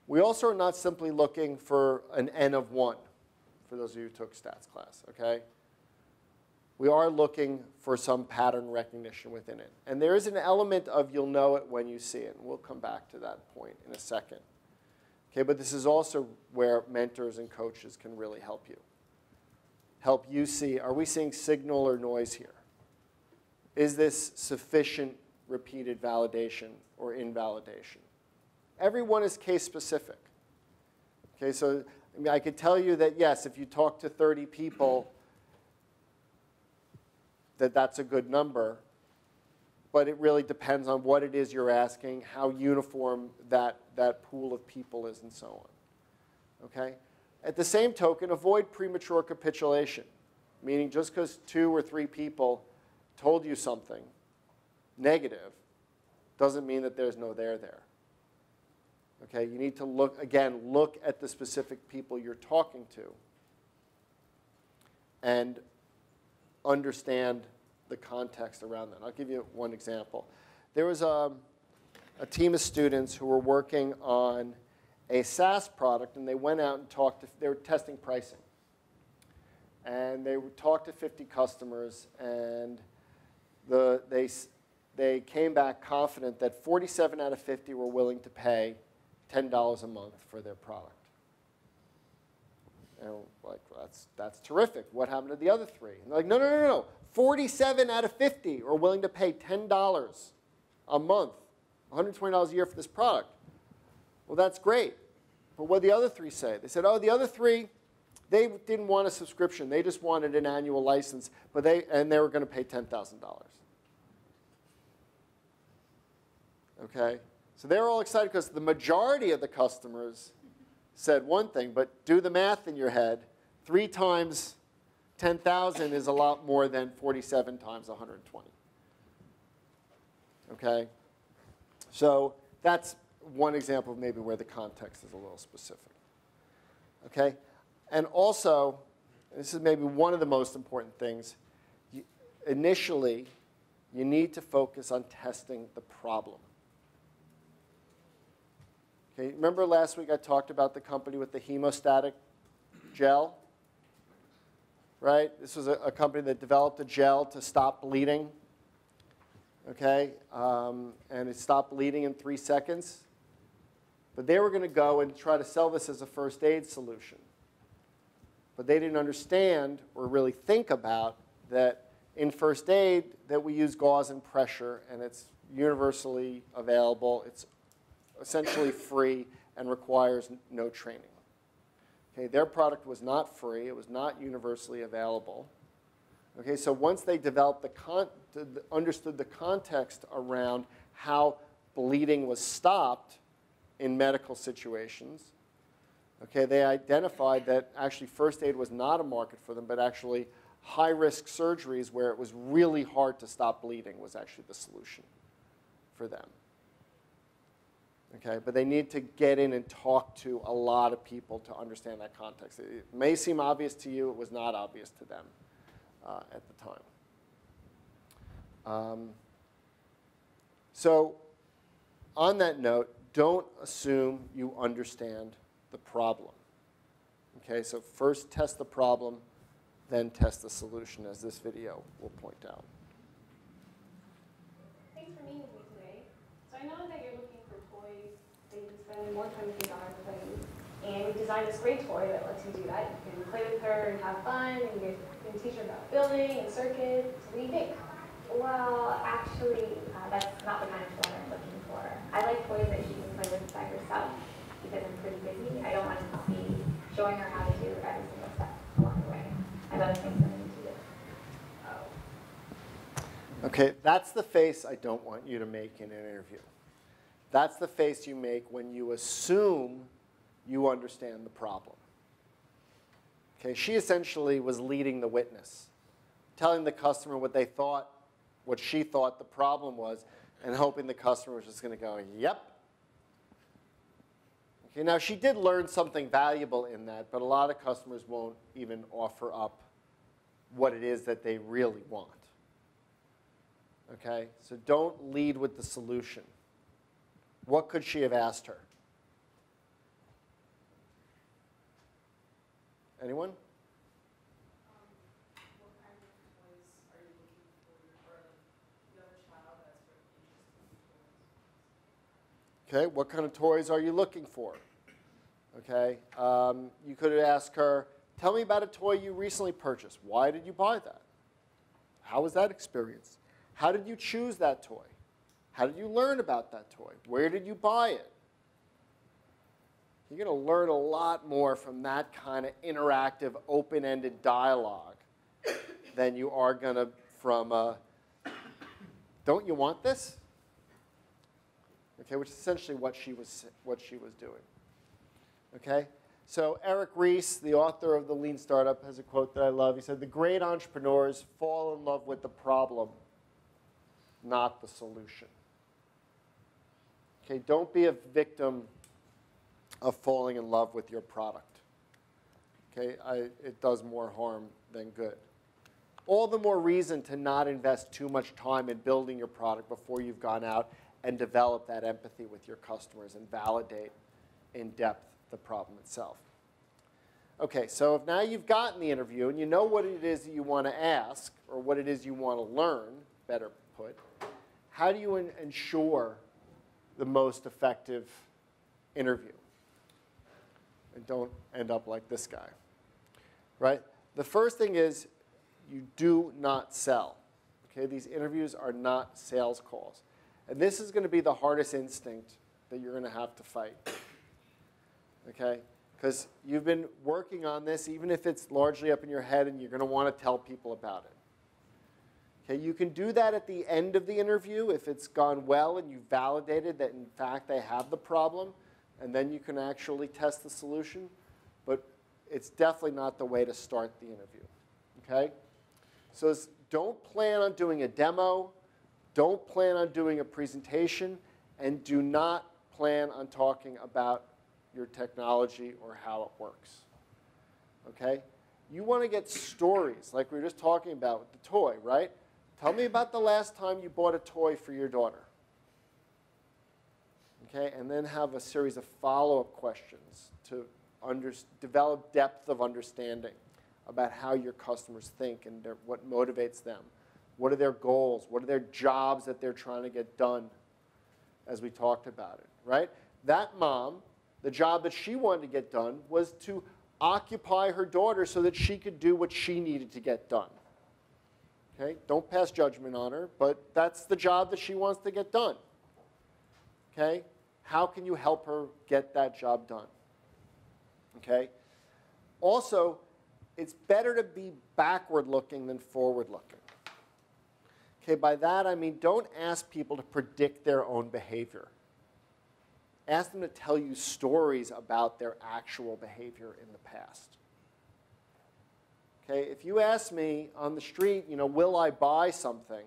We also are not simply looking for an N of 1, for those of you who took stats class, okay? We are looking for some pattern recognition within it. And there is an element of you'll know it when you see it. And we'll come back to that point in a second. Okay, but this is also where mentors and coaches can really help you. Help you see, are we seeing signal or noise here? Is this sufficient repeated validation or invalidation? Everyone is case specific. Okay, so I mean, I could tell you that, yes, if you talk to 30 people, that's a good number. But it really depends on what it is you're asking, how uniform that pool of people is, and so on. Okay? At the same token, avoid premature capitulation, meaning just because 2 or 3 people told you something negative doesn't mean that there's no there. Okay? You need to look at the specific people you're talking to and understand the context around that. I'll give you one example. There was a team of students who were working on a SaaS product, and they went out and they were testing pricing. And they talked to 50 customers, and they came back confident that 47 out of 50 were willing to pay $10 a month for their product. And like, well, that's terrific. What happened to the other 3? And they're like, no. 47 out of 50 are willing to pay $10 a month, $120 a year for this product. Well, that's great. But what did the other 3 say? They said, oh, the other 3, they didn't want a subscription. They just wanted an annual license, and they were going to pay $10,000. Okay? So they were all excited because the majority of the customers said one thing, but do the math in your head. 3 times 10,000 is a lot more than 47 times 120. Okay? So that's one example of maybe where the context is a little specific. Okay? And also, this is maybe one of the most important things, initially, you need to focus on testing the problem. Okay, remember last week I talked about the company with the hemostatic gel? Right? This was a company that developed a gel to stop bleeding. Okay? And it stopped bleeding in 3 seconds. But they were going to go and try to sell this as a first aid solution. But they didn't understand or really think about that in first aid that we use gauze and pressure, and it's universally available. It's essentially free and requires no training. Okay, their product was not free. It was not universally available. Okay, so once they developed understood the context around how bleeding was stopped in medical situations, Okay, they identified that actually first aid was not a market for them, but actually high-risk surgeries where it was really hard to stop bleeding was actually the solution for them. Okay, but they need to get in and talk to a lot of people to understand that context. It may seem obvious to you, it was not obvious to them at the time. So on that note, don't assume you understand the problem. Okay, so first test the problem, then test the solution, as this video will point out. Thanks for meeting with me today. So I know that you're looking for toys that you can spend more time with your daughter playing. And we designed this great toy that lets you do that. You can play with her and have fun, and you can teach her about building and circuits. What do you think? Well, actually, that's not the kind of toy I'm looking for. I like toys that she can play with by herself because I'm pretty busy. I don't want to be showing her how to do every single step along the way. I have other things I need to do. Oh. Okay, that's the face I don't want you to make in an interview. That's the face you make when you assume you understand the problem. Okay, she essentially was leading the witness, telling the customer what they thought, what she thought the problem was, and hoping the customer was just going to go, yep. Okay, now she did learn something valuable in that, but a lot of customers won't even offer up what it is that they really want. Okay, so don't lead with the solution. What could she have asked her? Anyone? What kind of toys are you looking for, or you have a child that's very interested in toys? Okay, what kind of toys are you looking for? Okay, you could ask her, tell me about a toy you recently purchased. Why did you buy that? How was that experience? How did you choose that toy? How did you learn about that toy? Where did you buy it? You're going to learn a lot more from that kind of interactive, open-ended dialogue than you are going to from don't you want this? Okay, which is essentially what she was doing. Okay, so Eric Ries, the author of The Lean Startup, has a quote that I love. He said, "The great entrepreneurs fall in love with the problem, not the solution." Okay, don't be a victim of falling in love with your product. Okay, it does more harm than good. All the more reason to not invest too much time in building your product before you've gone out and developed that empathy with your customers and validate in depth the problem itself. Okay, so if now you've gotten the interview and you know what it is that you want to ask or what it is you want to learn, better put, how do you ensure the most effective interview? And don't end up like this guy, right? The first thing is you do not sell. Okay, these interviews are not sales calls. And this is going to be the hardest instinct that you're going to have to fight. Okay, because you've been working on this, even if it's largely up in your head and you're going to want to tell people about it. Okay, you can do that at the end of the interview if it's gone well and you've validated that in fact they have the problem, and then you can actually test the solution. But it's definitely not the way to start the interview. Okay? So don't plan on doing a demo, don't plan on doing a presentation, and do not plan on talking about your technology or how it works. Okay? You want to get stories, like we were just talking about with the toy, right? Tell me about the last time you bought a toy for your daughter. Okay? And then have a series of follow-up questions to develop depth of understanding about how your customers think and what motivates them. What are their goals? What are their jobs that they're trying to get done, as we talked about it, right? That mom, the job that she wanted to get done was to occupy her daughter so that she could do what she needed to get done. Okay? Don't pass judgment on her, but that's the job that she wants to get done. Okay? How can you help her get that job done? Okay? Also, it's better to be backward-looking than forward-looking. Okay, by that I mean don't ask people to predict their own behavior. Ask them to tell you stories about their actual behavior in the past. Okay, if you ask me on the street, will I buy something?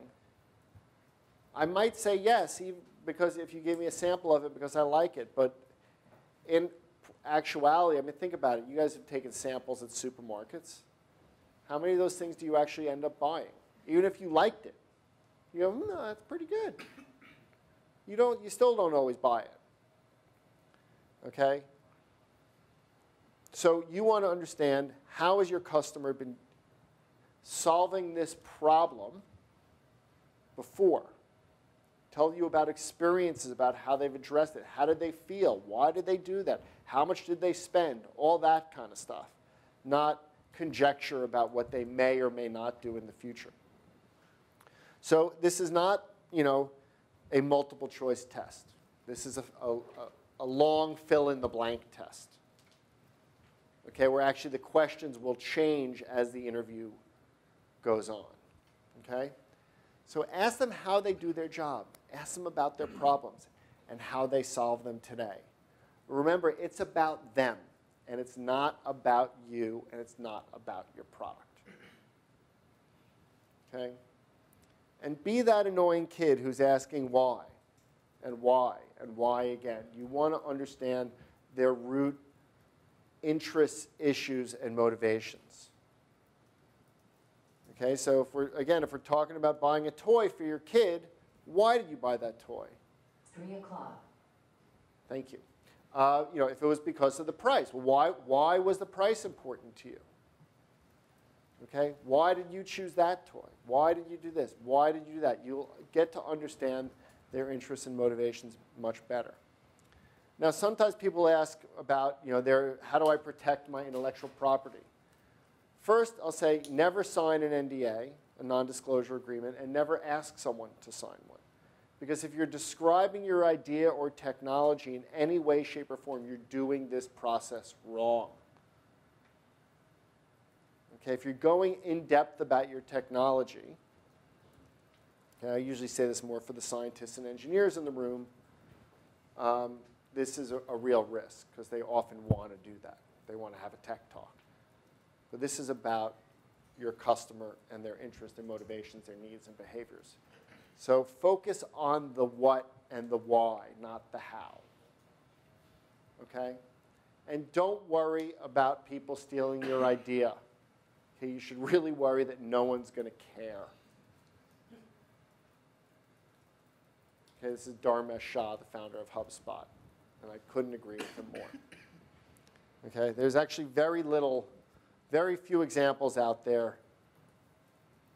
I might say yes, because if you give me a sample of it because I like it. But in actuality, think about it. You guys have taken samples at supermarkets. How many of those things do you actually end up buying? Even if you liked it. You go, no, that's pretty good. You still don't always buy it. Okay? So you want to understand, how has your customer been solving this problem before? Tell you about experiences, about how they've addressed it. How did they feel? Why did they do that? How much did they spend? All that kind of stuff. Not conjecture about what they may or may not do in the future. So this is not, a multiple choice test. This is a long fill-in-the-blank test. Okay, where actually the questions will change as the interview goes on. Okay? So ask them how they do their job. Ask them about their problems and how they solve them today. Remember, it's about them, and it's not about you, and it's not about your product. Okay? And be that annoying kid who's asking why, and why, and why again. You want to understand their root interests, issues, and motivations. Okay, so if we're talking about buying a toy for your kid, why did you buy that toy? 3 o'clock. Thank you. If it was because of the price, well, why was the price important to you? Okay, why did you choose that toy? Why did you do this? Why did you do that? You'll get to understand their interests and motivations much better. Now, sometimes people ask about, how do I protect my intellectual property? First, I'll say never sign an NDA, a non-disclosure agreement, and never ask someone to sign one. Because if you're describing your idea or technology in any way, shape, or form, you're doing this process wrong. Okay, if you're going in depth about your technology, okay, I usually say this more for the scientists and engineers in the room, this is a real risk because they often want to do that. They want to have a tech talk. But this is about your customer and their interests and motivations, their needs and behaviors. So focus on the what and the why, not the how. Okay? And don't worry about people stealing your idea. Okay, you should really worry that no one's going to care. Okay, this is Dharmesh Shah, the founder of HubSpot, and I couldn't agree with him more. Okay, there's actually very few examples out there,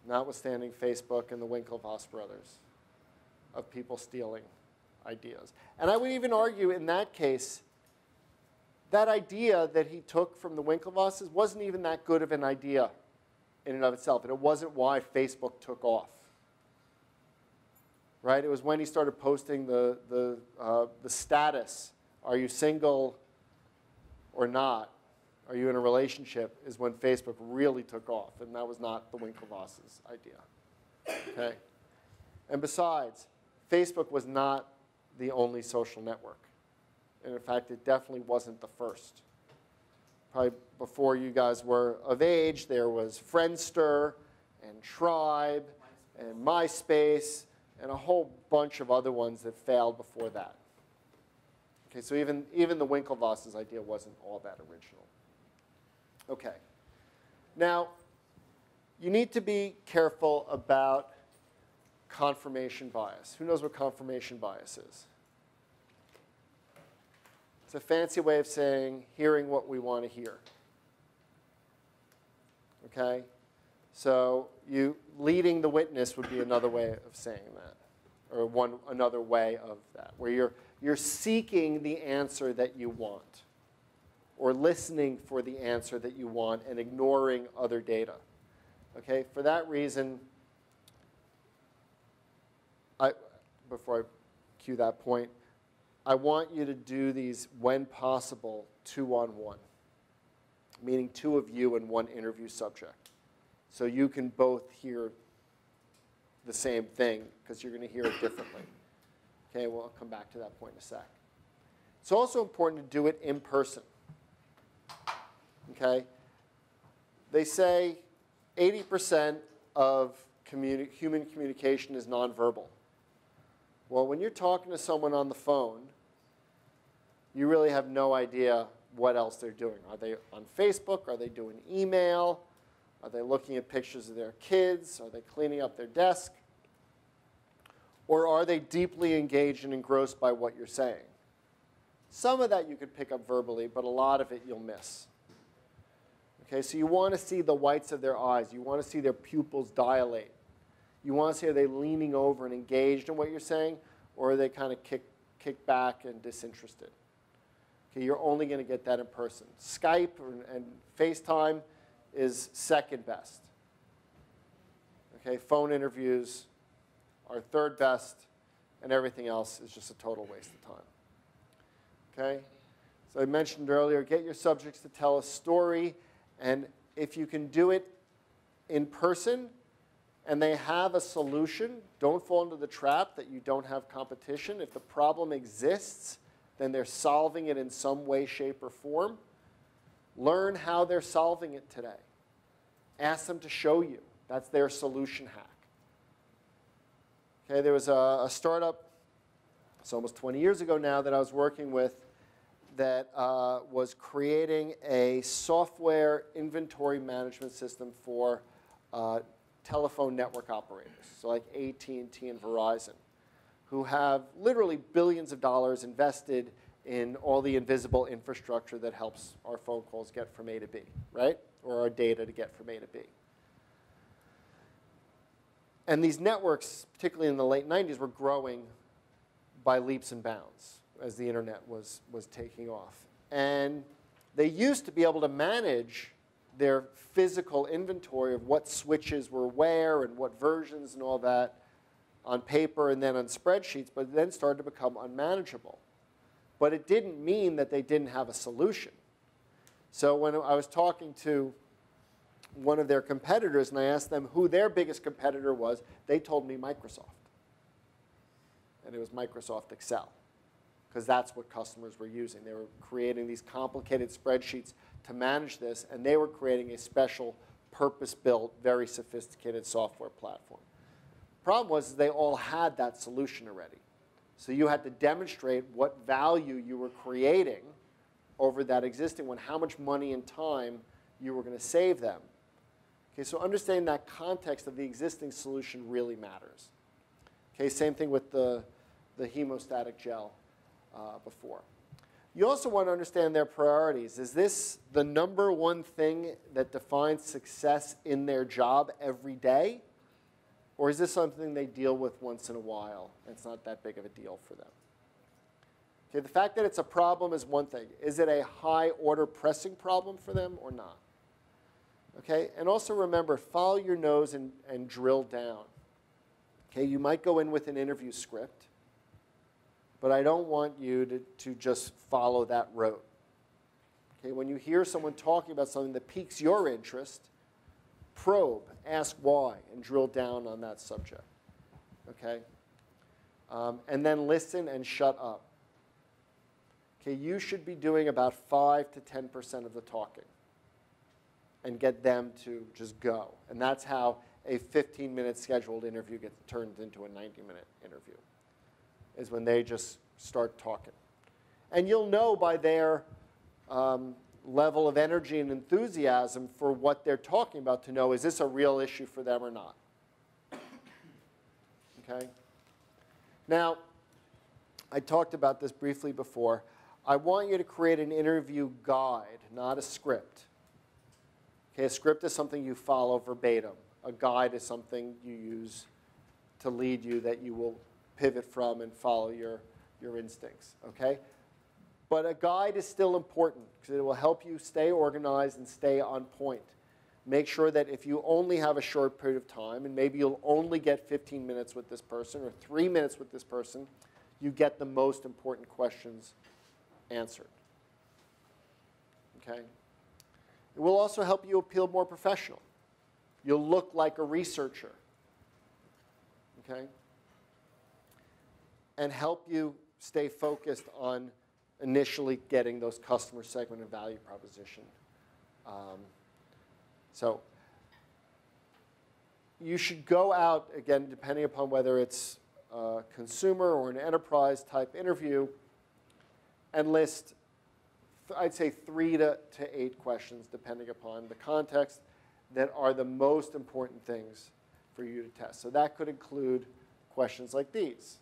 notwithstanding Facebook and the Winklevoss brothers, of people stealing ideas. And I would even argue in that case, that idea that he took from the Winklevosses wasn't even that good of an idea in and of itself. And it wasn't why Facebook took off. Right? It was when he started posting the status, are you single or not? Are you in a relationship? Is when Facebook really took off. And that was not the Winklevosses' idea. Okay? And besides, Facebook was not the only social network. And in fact, it definitely wasn't the first. Probably before you guys were of age, there was Friendster and Tribe and MySpace and a whole bunch of other ones that failed before that. Okay, so even the Winklevoss' idea wasn't all that original. Okay. Now, you need to be careful about confirmation bias. Who knows what confirmation bias is? It's a fancy way of saying hearing what we want to hear. Okay? So leading the witness would be another way of saying that, or another way of that, where you're seeking the answer that you want, or listening for the answer that you want and ignoring other data. Okay? For that reason, before I cue that point, I want you to do these, when possible, 2-on-1, meaning 2 of you and 1 interview subject. So you can both hear the same thing, because you're going to hear it differently. Okay, well, I'll come back to that point in a sec. It's also important to do it in person. Okay? They say 80% of human communication is nonverbal. Well, when you're talking to someone on the phone, you really have no idea what else they're doing. Are they on Facebook? Are they doing email? Are they looking at pictures of their kids? Are they cleaning up their desk? Or are they deeply engaged and engrossed by what you're saying? Some of that you could pick up verbally, but a lot of it you'll miss. Okay, so you want to see the whites of their eyes. You want to see their pupils dilate. You want to see, are they leaning over and engaged in what you're saying, or are they kind of kick back and disinterested? Okay, you're only going to get that in person. Skype and FaceTime is second best. Okay, phone interviews are third best, and everything else is just a total waste of time. Okay, so I mentioned earlier, get your subjects to tell a story, and if you can do it in person, and they have a solution, don't fall into the trap that you don't have competition. If the problem exists, then they're solving it in some way, shape, or form. Learn how they're solving it today. Ask them to show you. That's their solution hack. Okay, there was a startup, it's almost 20 years ago now, that I was working with that was creating a software inventory management system for telephone network operators, so like AT&T and Verizon, who have literally billions of dollars invested in all the invisible infrastructure that helps our phone calls get from A to B, right? Or our data to get from A to B. And these networks, particularly in the late 90s, were growing by leaps and bounds as the internet was taking off. And they used to be able to manage their physical inventory of what switches were where and what versions and all that on paper and then on spreadsheets, but it then started to become unmanageable. But it didn't mean that they didn't have a solution. So when I was talking to one of their competitors and I asked them who their biggest competitor was, they told me Microsoft. And it was Microsoft Excel, because that's what customers were using. They were creating these complicated spreadsheets to manage this, and they were creating a special, purpose-built, very sophisticated software platform. The problem was they all had that solution already. So you had to demonstrate what value you were creating over that existing one, how much money and time you were going to save them. Okay, so understanding that context of the existing solution really matters. Okay, same thing with the hemostatic gel before. You also want to understand their priorities. Is this the number one thing that defines success in their job every day? Or is this something they deal with once in a while, and it's not that big of a deal for them? Okay, the fact that it's a problem is one thing. Is it a high-order pressing problem for them or not? Okay, and also remember, follow your nose and drill down. Okay, you might go in with an interview script, but I don't want you to just follow that road. Okay, when you hear someone talking about something that piques your interest, probe, ask why, and drill down on that subject. Okay? And then listen and shut up. Okay, you should be doing about 5 to 10% of the talking and get them to just go. And that's how a 15-minute scheduled interview gets turned into a 90-minute interview, is when they just start talking. And you'll know by their level of energy and enthusiasm for what they're talking about to know, is this a real issue for them or not? Okay? Now, I talked about this briefly before. I want you to create an interview guide, not a script. Okay, a script is something you follow verbatim. A guide is something you use to lead you that you will pivot from and follow your instincts. Okay? But a guide is still important because it will help you stay organized and stay on point. Make sure that if you only have a short period of time, and maybe you'll only get 15 minutes with this person or 3 minutes with this person, you get the most important questions answered. Okay? It will also help you appeal more professional. You'll look like a researcher. Okay? And help you stay focused on initially getting those customer segment and value proposition. So you should go out, again, depending upon whether it's a consumer or an enterprise type interview, and list, I'd say 3 to 8 questions, depending upon the context, that are the most important things for you to test. So that could include questions like these.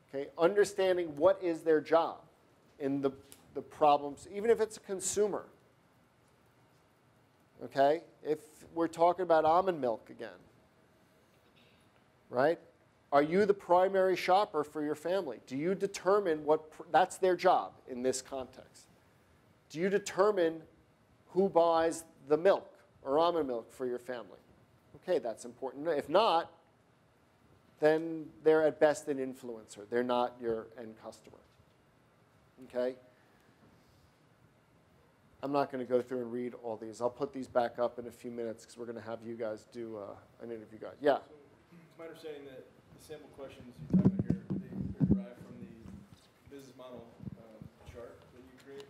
Okay, understanding what is their job in the problems, even if it's a consumer. Okay, if we're talking about almond milk again, right? Are you the primary shopper for your family? Do you determine that's their job in this context? Do you determine who buys the milk or almond milk for your family? Okay, that's important. If not, then they're at best an influencer. They're not your end customer. Okay? I'm not going to go through and read all these. I'll put these back up in a few minutes because we're going to have you guys do an interview guide. Yeah? So it's my understanding that the sample questions you talk about here, they're derived from the business model chart that you create.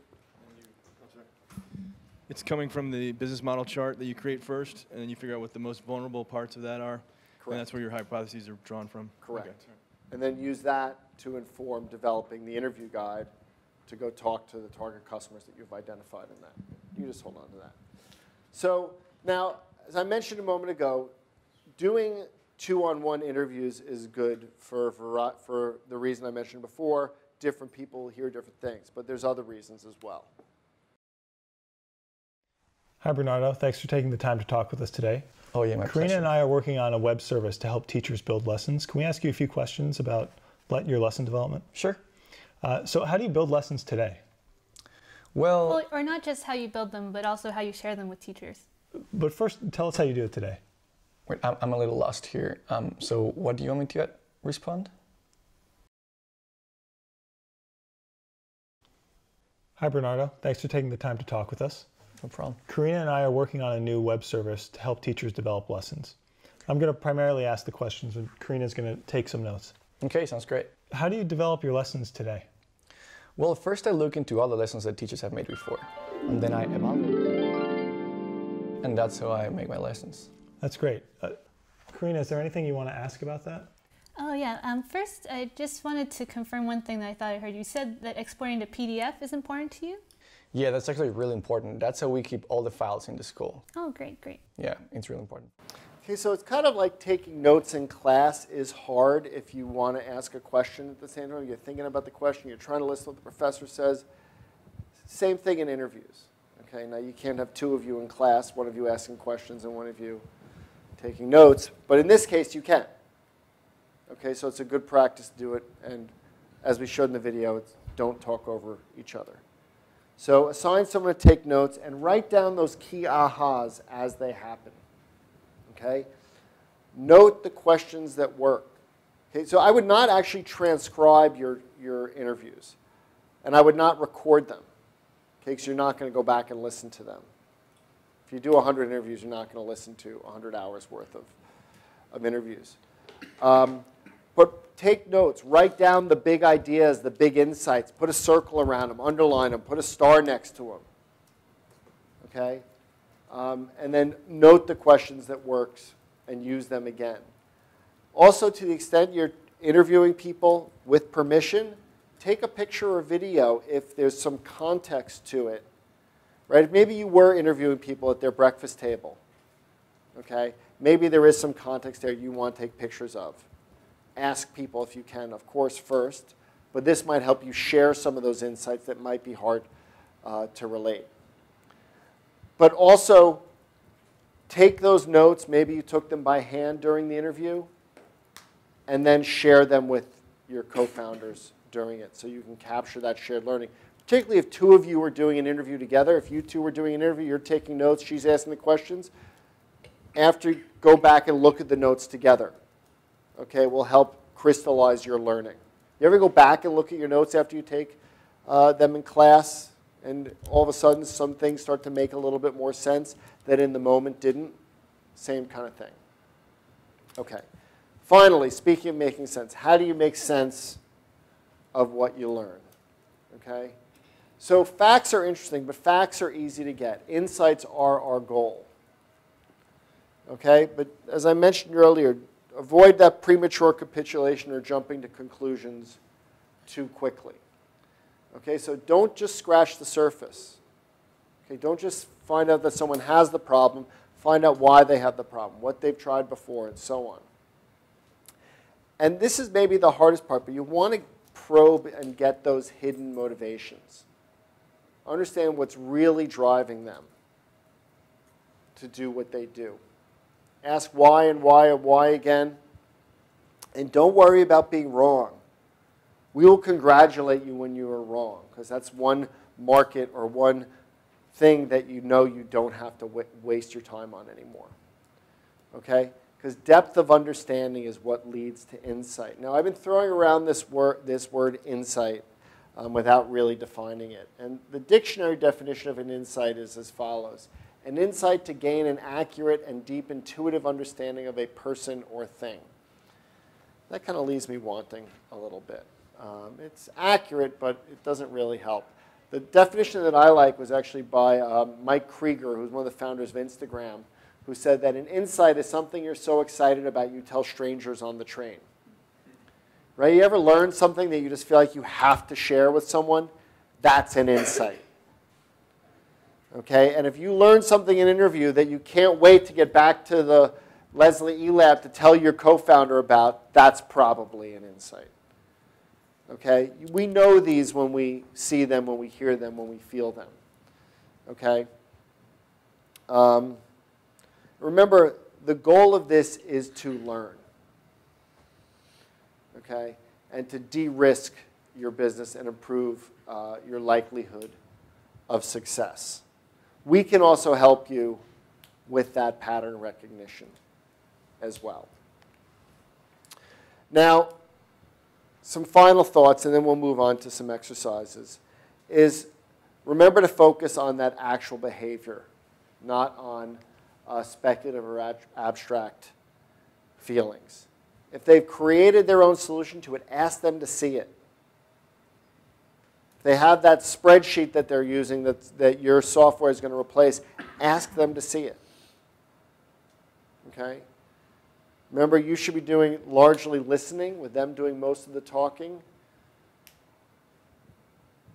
It's coming from the business model chart that you create first, and then you figure out what the most vulnerable parts of that are. Correct. And that's where your hypotheses are drawn from. Correct. Okay. And then use that to inform developing the interview guide to go talk to the target customers that you've identified in that. You just hold on to that. So now, as I mentioned a moment ago, doing 2-on-1 interviews is good for the reason I mentioned before. Different people hear different things, but there's other reasons as well. Hi, Bernardo. Thanks for taking the time to talk with us today. Oh, yeah, my Karina pleasure. and I are working on a web service to help teachers build lessons. Can we ask you a few questions about your lesson development? Sure. So how do you build lessons today? Well, Or not just how you build them, but also how you share them with teachers. But first, tell us how you do it today. wait, I'm a little lost here. So what do you want me to respond? Hi, Bernardo. Thanks for taking the time to talk with us. No problem. Karina and I are working on a new web service to help teachers develop lessons. I'm going to primarily ask the questions, and Karina's going to take some notes. Okay, sounds great. How do you develop your lessons today? Well, first I look into all the lessons that teachers have made before, and then I evaluate them. And that's how I make my lessons. That's great. Karina, is there anything you want to ask about that? Oh yeah, first I just wanted to confirm one thing that I thought I heard. You said that exporting to PDF is important to you? Yeah, that's actually really important. That's how we keep all the files in the school. Oh, great, great. Yeah, it's really important. Okay, so it's kind of like taking notes in class is hard if you want to ask a question at the same time. You're thinking about the question, you're trying to listen to what the professor says. Same thing in interviews. Okay, now you can't have 2 of you in class, one of you asking questions and one of you taking notes, but in this case you can. Okay, so it's a good practice to do it, and as we showed in the video, don't talk over each other. So assign someone to take notes and write down those key ahas as they happen. Okay? Note the questions that work. Okay, so I would not actually transcribe your interviews, and I would not record them, okay, because you're not going to go back and listen to them. If you do 100 interviews, you're not going to listen to 100 hours worth of interviews. But take notes. Write down the big ideas, the big insights. Put a circle around them. Underline them. Put a star next to them. Okay? And then note the questions that works and use them again. Also, to the extent you're interviewing people with permission, take a picture or video if there's some context to it. Right? Maybe you were interviewing people at their breakfast table. Okay? Maybe there is some context there you want to take pictures of. Ask people if you can, of course, first. But this might help you share some of those insights that might be hard to relate. But also, take those notes. Maybe you took them by hand during the interview, and then share them with your co-founders during it so you can capture that shared learning. Particularly if 2 of you are doing an interview together. If you 2 were doing an interview, you're taking notes, she's asking the questions. After, go back and look at the notes together. Okay, will help crystallize your learning. You ever go back and look at your notes after you take them in class, and all of a sudden some things start to make a little bit more sense that in the moment didn't? Same kind of thing. Okay. Finally, speaking of making sense, how do you make sense of what you learn? Okay? So facts are interesting, but facts are easy to get. Insights are our goal. Okay? But as I mentioned earlier, avoid that premature capitulation or jumping to conclusions too quickly. Okay? So don't just scratch the surface. Okay? Don't just find out that someone has the problem. Find out why they have the problem, what they've tried before, and so on. And this is maybe the hardest part, but you want to probe and get those hidden motivations. Understand what's really driving them to do what they do. Ask why and why and why again. And don't worry about being wrong. We will congratulate you when you are wrong, because that's one market or one thing that you know you don't have to waste your time on anymore. Okay? Because depth of understanding is what leads to insight. Now, I've been throwing around this word insight without really defining it. And the dictionary definition of an insight is as follows. An insight to gain an accurate and deep intuitive understanding of a person or thing. That kind of leaves me wanting a little bit. It's accurate, but it doesn't really help. The definition that I like was actually by Mike Krieger, who's one of the founders of Instagram, who said that an insight is something you're so excited about you tell strangers on the train. Right? You ever learn something that you just feel like you have to share with someone? That's an insight. Okay? And if you learn something in an interview that you can't wait to get back to the Leslie eLab to tell your co-founder about, that's probably an insight. Okay? We know these when we see them, when we hear them, when we feel them. Okay? Remember, the goal of this is to learn. Okay? And to de-risk your business and improve your likelihood of success. We can also help you with that pattern recognition as well. Now, some final thoughts, and then we'll move on to some exercises, is remember to focus on that actual behavior, not on speculative or abstract feelings. If they've created their own solution to it, ask them to see it. If they have that spreadsheet that they're using that your software is going to replace, ask them to see it. Okay? Remember, you should be doing largely listening, with them doing most of the talking.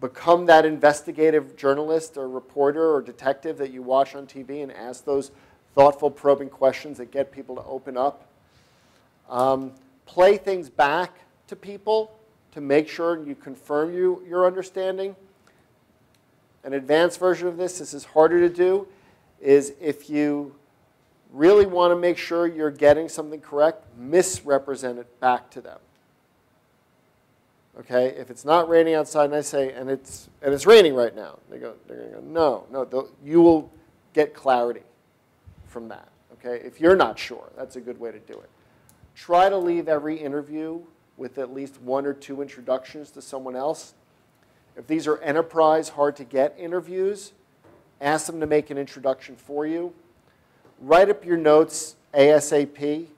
Become that investigative journalist or reporter or detective that you watch on TV and ask those thoughtful, probing questions that get people to open up. Play things back to people to make sure you confirm your understanding. An advanced version of this is harder to do, is if you really want to make sure you're getting something correct, misrepresent it back to them. Okay? If it's not raining outside and I say, and it's raining right now, they're going to go, no, you will get clarity from that. Okay? If you're not sure, that's a good way to do it. Try to leave every interview with at least 1 or 2 introductions to someone else. If these are enterprise, hard to get interviews, ask them to make an introduction for you. Write up your notes ASAP.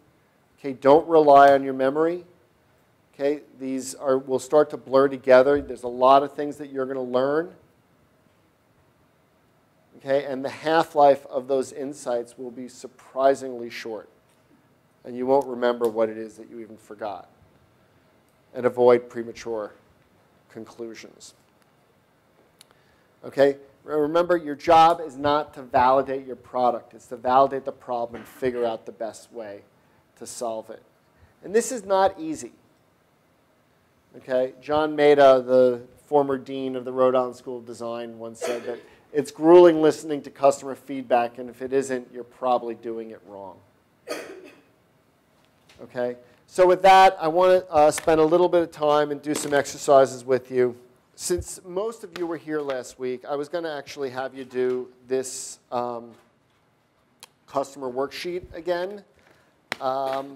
Okay, don't rely on your memory. Okay, these will start to blur together. There's a lot of things that you're going to learn. Okay, and the half-life of those insights will be surprisingly short. And you won't remember what it is that you even forgot. And avoid premature conclusions. Okay? Remember, your job is not to validate your product. It's to validate the problem and figure out the best way to solve it. And this is not easy. Okay? John Maeda, the former dean of the Rhode Island School of Design, once said that it's grueling listening to customer feedback, and if it isn't, you're probably doing it wrong. Okay? So with that, I want to spend a little bit of time and do some exercises with you. Since most of you were here last week, I was going to actually have you do this customer worksheet again. But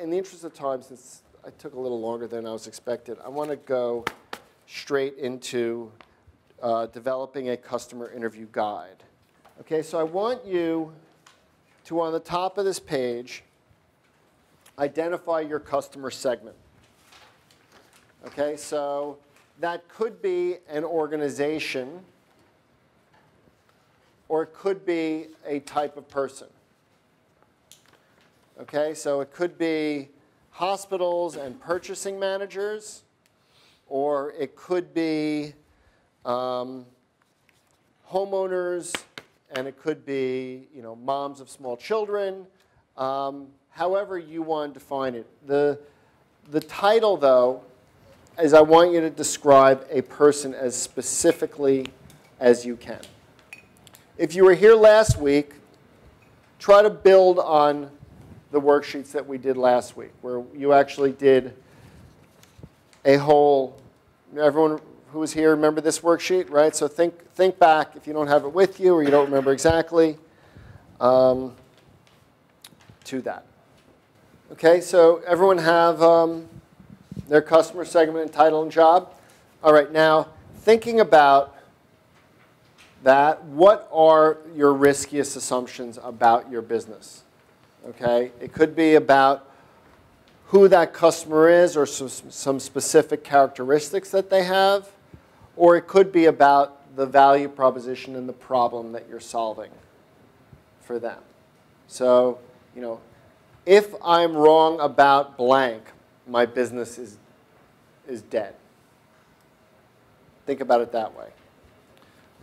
in the interest of time, since I took a little longer than I was expected, I want to go straight into developing a customer interview guide. Okay, so I want you to, on the top of this page, identify your customer segment. Okay, so that could be an organization, or it could be a type of person. Okay, so it could be hospitals and purchasing managers, or it could be homeowners, and it could be moms of small children. However you want to define it. The title, though, is I want you to describe a person as specifically as you can. If you were here last week, try to build on the worksheets that we did last week, where you actually did a whole, everyone who was here remember this worksheet, right? So think back if you don't have it with you or you don't remember exactly to that. Okay, so everyone have their customer segment and title and job? All right, now thinking about that, what are your riskiest assumptions about your business? Okay, it could be about who that customer is or some specific characteristics that they have, or it could be about the value proposition and the problem that you're solving for them. So, if I'm wrong about blank, my business is dead. Think about it that way.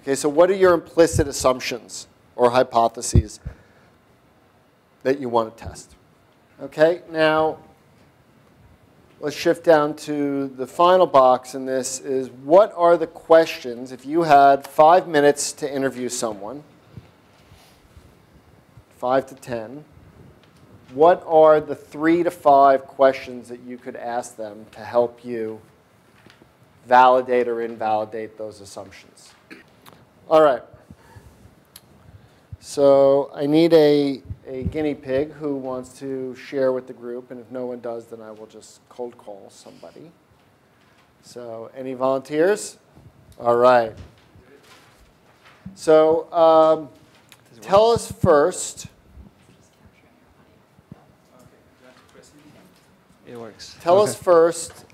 Okay, so what are your implicit assumptions or hypotheses that you want to test? Okay, now let's shift down to the final box in this is what are the questions, if you had 5 minutes to interview someone, 5 to 10, what are the 3 to 5 questions that you could ask them to help you validate or invalidate those assumptions? All right. So I need a guinea pig who wants to share with the group, and if no one does, then I will just cold call somebody. So any volunteers? All right. So tell us first. It works. Tell us first,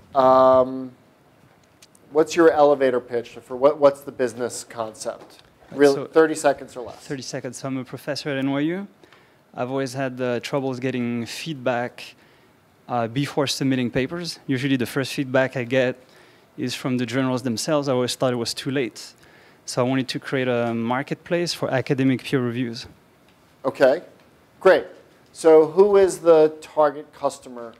what's your elevator pitch for what's the business concept? Really, So 30 seconds or less. 30 seconds. So I'm a professor at NYU. I've always had troubles getting feedback before submitting papers. Usually the first feedback I get is from the journals themselves. I always thought it was too late. So I wanted to create a marketplace for academic peer reviews. Okay, great. So who is the target customer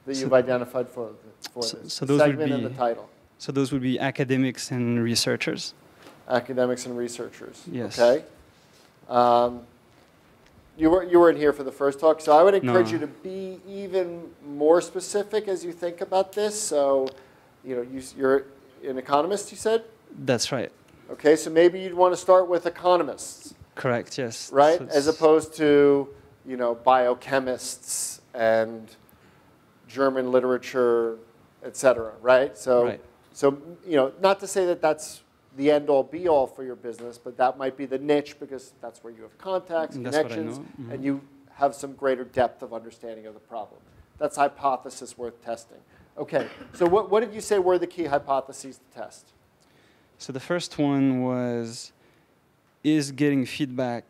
that you've identified for this? So The those would segment and be- the title. So those would be academics and researchers. Academics and researchers. Yes. Okay. You weren't here for the first talk, so I would encourage No. you to be even more specific as you think about this. So, you're an economist, you said? That's right. Okay, so maybe you'd want to start with economists, Correct, yes. right? So As it's- opposed to, biochemists and German literature, et cetera, right? So, Right. not to say that that's the end-all, be-all for your business, but that might be the niche because that's where you have contacts, That's what I connections, know. Mhm. and you have some greater depth of understanding of the problem. That's a hypothesis worth testing. Okay, so what did you say were the key hypotheses to test? So the first one was, is getting feedback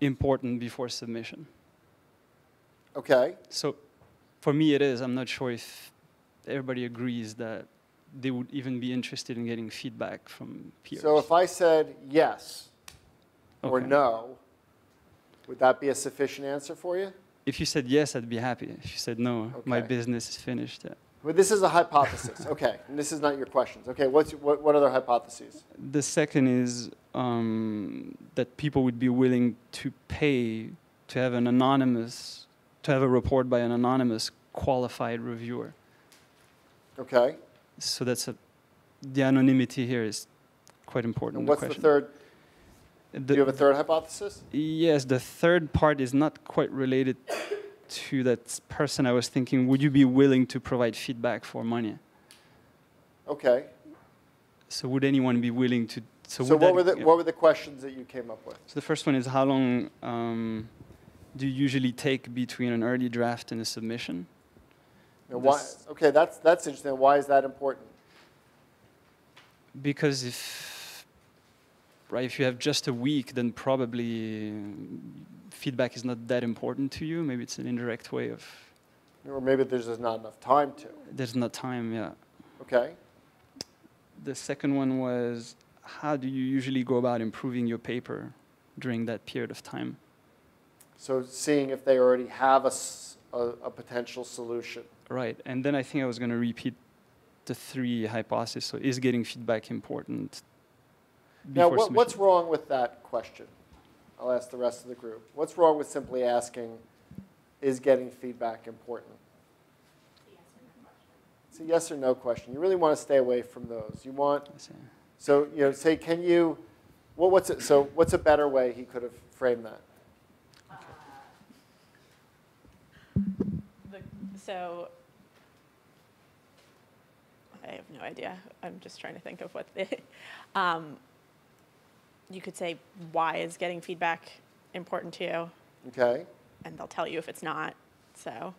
important before submission? Okay, So for me it is. I'm not sure if everybody agrees that they would even be interested in getting feedback from peers. so if I said yes or Okay. no, would that be a sufficient answer for you? If you said yes, I'd be happy. If you said no, my Okay. business is finished. Yeah. Well, this is a hypothesis. Okay, and this is not your questions. Okay, what other hypotheses? The second is that people would be willing to pay to have a report by an anonymous qualified reviewer. Okay, So the anonymity here is quite important. and in what's the question. third? Do you have a third hypothesis? Yes, the third part is not quite related to that person. I was thinking, would you be willing to provide feedback for money? Okay. So would anyone be willing to? So would what that- were the questions that you came up with? So the first one is how long do you usually take between an early draft and a submission? And why, This- okay, that's interesting. Why is that important? Because if you have just a week, then probably feedback is not that important to you. Maybe it's an indirect way of. Or maybe there's just not enough time to. There's not time, yeah. Okay. The second one was, how do you usually go about improving your paper during that period of time? So seeing if they already have a potential solution. Right, and then I think I was going to repeat the 3 hypotheses. So is getting feedback important? Now, what's wrong with that question? I'll ask the rest of the group. What's wrong with simply asking, is getting feedback important? It's a yes or no question. You really want to stay away from those. You want, so say, can you, what's a better way he could have framed that? So I have no idea. I'm just trying to think of what you could say, why is getting feedback important to you? Okay. And they'll tell you if it's not. So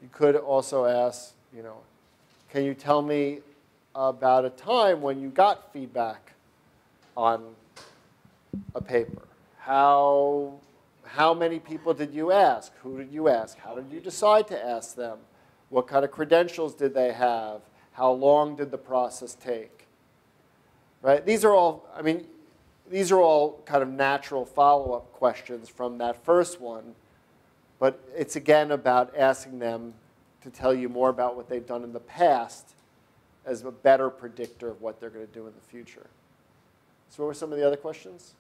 you could also ask, can you tell me about a time when you got feedback on a paper? How many people did you ask? Who did you ask? How did you decide to ask them? What kind of credentials did they have? How long did the process take? Right? These are all kind of natural follow-up questions from that first one. But it's, again, about asking them to tell you more about what they've done in the past as a better predictor of what they're going to do in the future. So what were some of the other questions?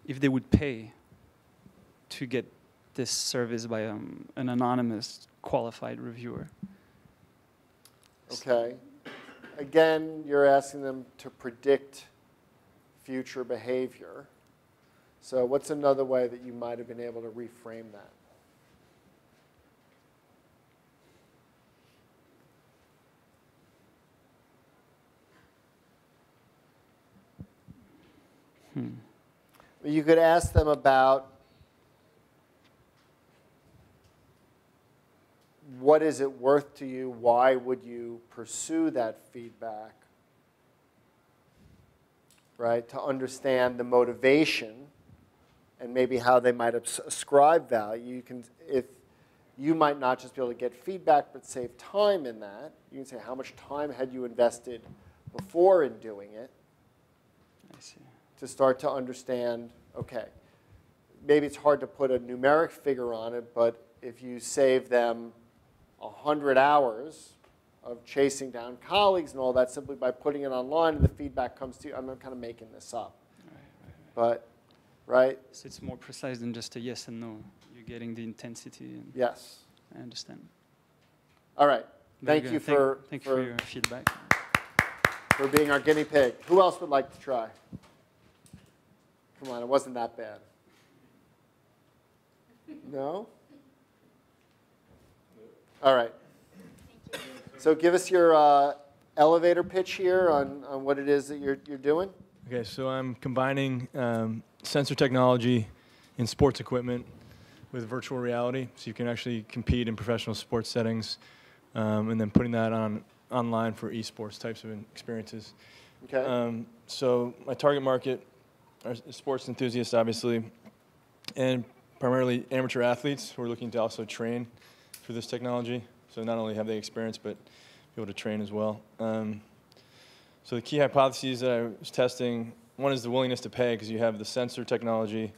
If they would pay to get this service by an anonymous qualified reviewer. Okay. Again, you're asking them to predict future behavior. So what's another way that you might have been able to reframe that? You could ask them about what is it worth to you? Why would you pursue that feedback? Right? To understand the motivation and maybe how they might ascribe value. You might not just be able to get feedback, but save time in that. You can say, how much time had you invested before in doing it? I see. To start to understand, okay, maybe it's hard to put a numeric figure on it, but if you save them 100 hours of chasing down colleagues and all that simply by putting it online and the feedback comes to you, I'm kind of making this up. But, right? So it's more precise than just a yes and no. You're getting the intensity. And yes. I understand. All right. Thank you for your feedback. For being our guinea pig. Who else would like to try? Come on, it wasn't that bad. No? All right. So give us your elevator pitch here on what it is that you're doing. Okay, so I'm combining sensor technology in sports equipment with virtual reality, so you can actually compete in professional sports settings, and then putting that online for esports types of experiences. Okay. So my target market are sports enthusiasts, obviously, and primarily amateur athletes who are looking to also train for this technology. So not only have they experience, but be able to train as well. So the key hypotheses that I was testing, one is the willingness to pay, because you have the sensor technology,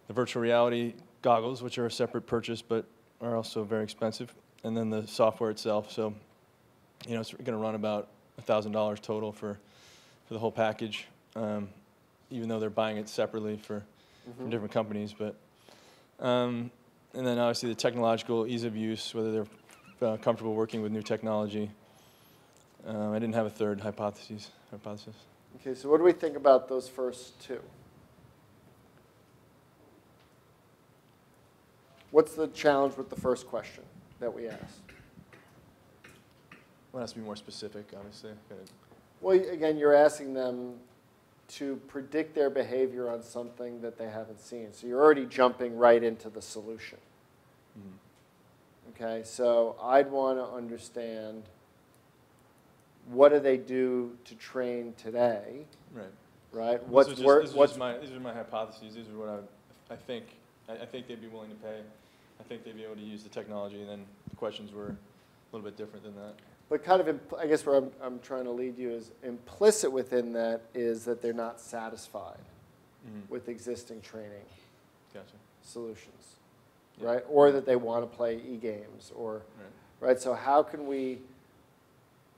the virtual reality goggles, which are a separate purchase, but are also very expensive, and then the software itself. So, it's going to run about $1,000 total for the whole package, even though they're buying it separately from different companies. But and then obviously the technological ease of use, whether they're comfortable working with new technology. I didn't have a third hypothesis. Okay, so what do we think about those first two? What's the challenge with the first question that we asked? Well, it has to be more specific, obviously. Well, again, you're asking them to predict their behavior on something that they haven't seen. So you're already jumping right into the solution. Okay, so I'd want to understand what do they do to train today, Right. right? These are my hypotheses. These are what I think. I think they'd be willing to pay. I think they'd be able to use the technology, and then the questions were a little bit different than that. But kind of, I guess where I'm trying to lead you is implicit within that is that they're not satisfied with existing training solutions, right? Or that they want to play e-games, or right. So how can we?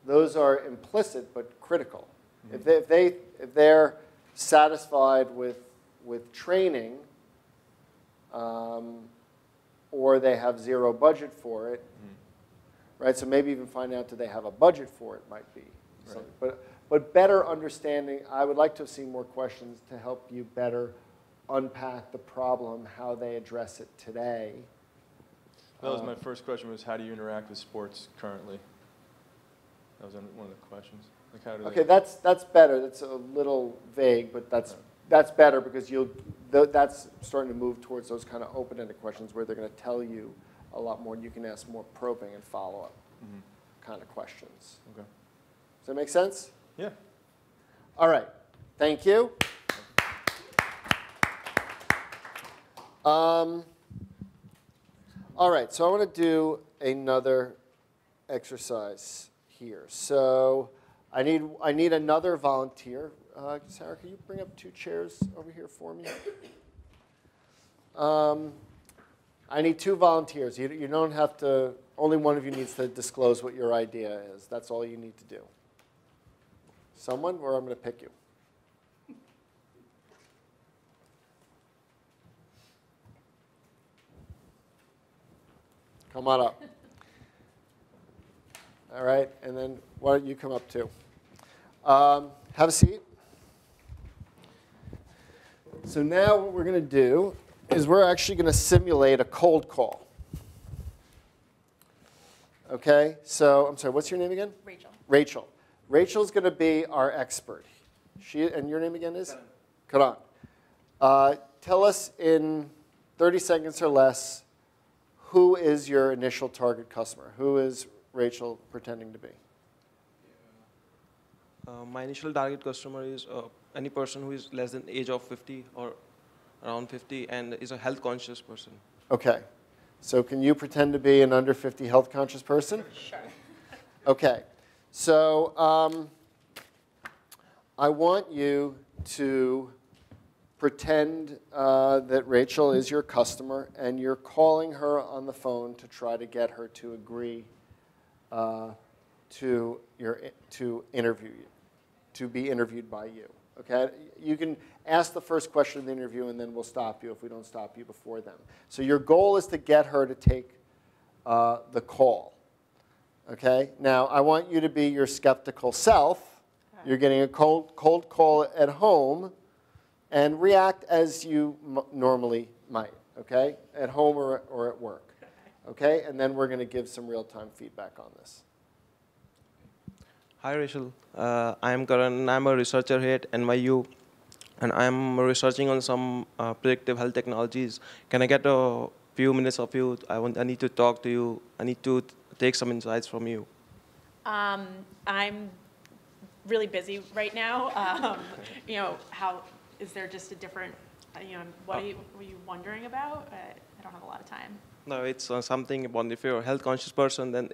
Those are implicit but critical. If they're satisfied with training, or they have zero budget for it. Right, so maybe even find out do they have a budget for it might be. Right. But better understanding, I would like to have seen more questions to help you better unpack the problem, how they address it today. That was my first question, was how do you interact with sports currently? That was one of the questions. Like how do okay, that's better. That's a little vague, but that's better because that's starting to move towards those kind of open-ended questions where they're going to tell you a lot more, and you can ask more probing and follow-up kind of questions. Okay. Does that make sense? Yeah. All right. Thank you. All right. So I want to do another exercise here. So I need another volunteer. Sarah, can you bring up 2 chairs over here for me? I need 2 volunteers. You don't have to, only one of you needs to disclose what your idea is. That's all you need to do. Someone, or I'm going to pick you. Come on up. All right, and then why don't you come up too? Have a seat. So now what we're going to do is we're actually going to simulate a cold call. Okay, so I'm sorry, what's your name again? Rachel. Rachel. Rachel's going to be our expert. And your name again is? Karan. Tell us in 30 seconds or less, who is your initial target customer? Who is Rachel pretending to be? My initial target customer is any person who is less than age of 50 or around 50 and is a health conscious person. Okay. So can you pretend to be an under 50 health conscious person? Sure. Okay. So I want you to pretend that Rachel is your customer and you're calling her on the phone to try to get her to agree to interview you, to be interviewed by you. Okay? You can ask the first question of the interview and then we'll stop you if we don't stop you before then. So your goal is to get her to take the call. Okay? Now, I want you to be your skeptical self. Okay. You're getting a cold call at home and react as you normally might. Okay? At home or at work. Okay? And then we're going to give some real-time feedback on this. Hi, Rachel. I'm Karan. I'm a researcher here at NYU, and I'm researching on some predictive health technologies. Can I get a few minutes of you? I need to talk to you. I need to take some insights from you. I'm really busy right now. You know, is there just a different, what are you wondering about? I don't have a lot of time. No, it's something about if you're a health conscious person, then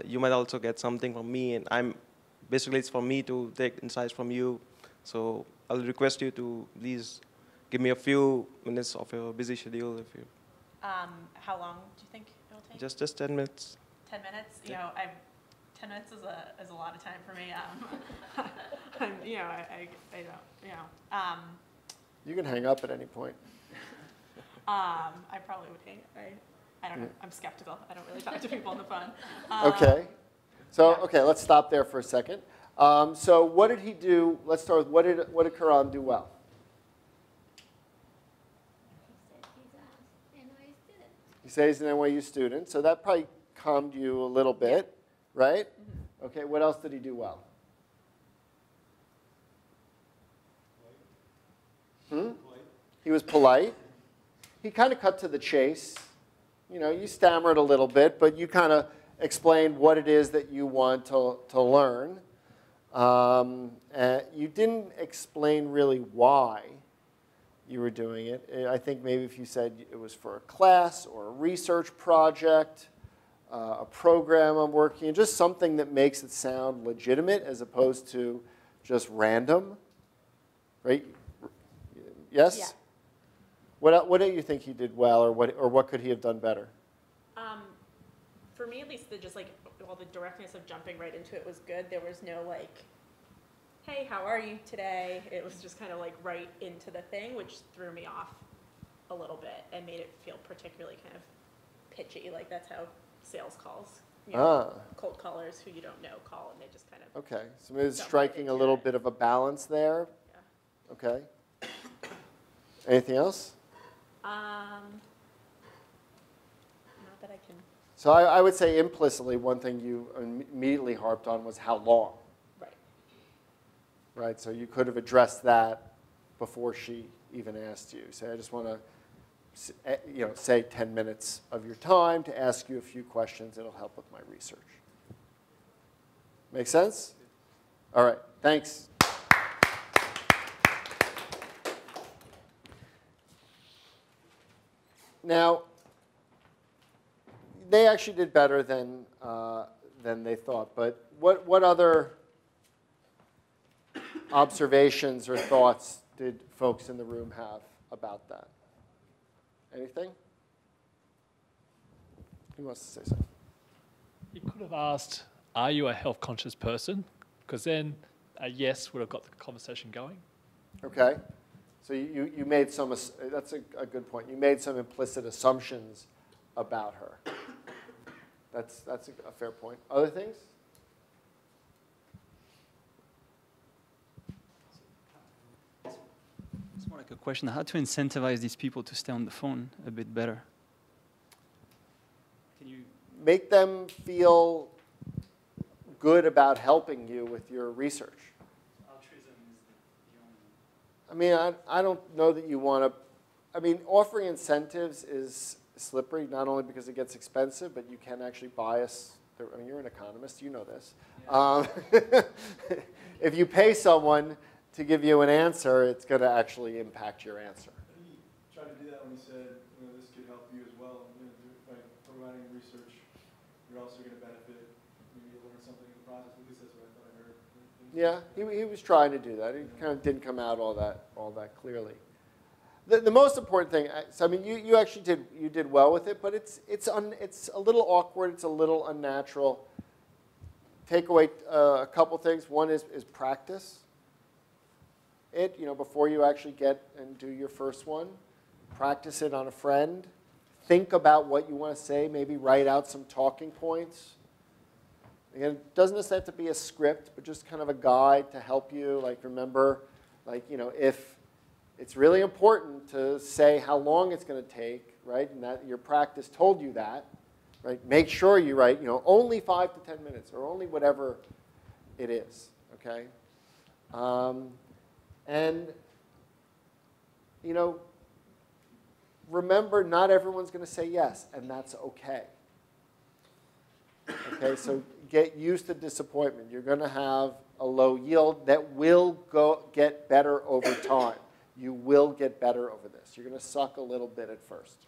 you might also get something from me, and basically it's for me to take insights from you. So I'll request you to please give me a few minutes of your busy schedule if you. How long do you think it will take? Just 10 minutes. 10 minutes? Yeah. You know, 10 minutes is a lot of time for me. I don't, You can hang up at any point. I probably would hang. I don't know. I'm skeptical. I don't really talk to people on the phone. Okay. So, okay, let's stop there for a second. So what did he do? Let's start with what did Karan do well? He said he's an NYU student. So that probably calmed you a little bit, right? Mm-hmm. Okay, what else did he do well? He was polite. He kind of cut to the chase, you stammered a little bit, but you kind of explained what it is that you want to learn. You didn't explain really why you were doing it. I think maybe if you said it was for a class or a research project, a program I'm working in, just something that makes it sound legitimate as opposed to just random, right? Yes? Yeah. What do you think he did well, or what could he have done better? For me, at least, the directness of jumping right into it was good. There was no hey, how are you today? It was just kind of right into the thing, which threw me off a little bit and made it feel particularly kind of pitchy. That's how sales calls, cold callers who you don't know call, and they just kind of. Okay, so maybe it's striking a little bit of a balance there. Yeah. Okay. Anything else? Not that I can. So I would say implicitly, one thing you immediately harped on was how long. Right. Right, so you could have addressed that before she even asked you. Say, I just want to say 10 minutes of your time to ask you a few questions. It'll help with my research. Make sense? All right, thanks. Now, they actually did better than they thought. But what other observations or thoughts did folks in the room have about that? Anything? Who wants to say something? You could have asked, are you a health conscious person? Because then a yes would have got the conversation going. Okay. So you made some, that's a good point. You made some implicit assumptions about her. That's a fair point. Other things? It's more like a question, how to incentivize these people to stay on the phone a bit better? Can you make them feel good about helping you with your research? Altruism is I mean, I don't know that you want to, I mean, offering incentives is slippery, not only because it gets expensive, but you can actually bias. I mean, you're an economist, you know this. Yeah. If you pay someone to give you an answer, it's going to actually impact your answer. I think he tried to do that when he said, this could help you as well. By providing research, you're also going to benefit. Maybe you'll learn something in the process. At least that's what I thought I heard. Yeah, he was trying to do that. It kind of didn't come out all that clearly. The most important thing, so I mean, you actually did well with it, but it's a little awkward. It's a little unnatural. Take away a couple things. One is practice it. Before you actually get and do your first one, practice it on a friend. Think about what you want to say. Maybe write out some talking points. Again, it doesn't necessarily have to be a script, but just kind of a guide to help you. Remember, if it's really important to say how long it's going to take, right? And that your practice told you that, right? Make sure you write, only 5 to 10 minutes, or only whatever it is, okay? And remember, not everyone's going to say yes, and that's okay. Okay, so get used to disappointment. You're going to have a low yield that will get better over time. You will get better over this. You're going to suck a little bit at first.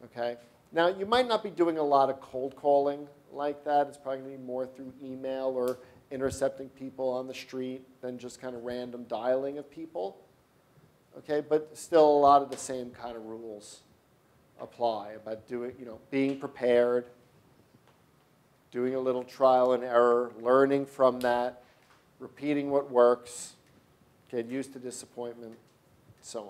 Okay? Now, you might not be doing a lot of cold calling like that. It's probably going to be more through email or intercepting people on the street than just kind of random dialing of people. Okay? But still, a lot of the same kind of rules apply about being prepared, doing a little trial and error, learning from that, repeating what works, get used to disappointment, so on. I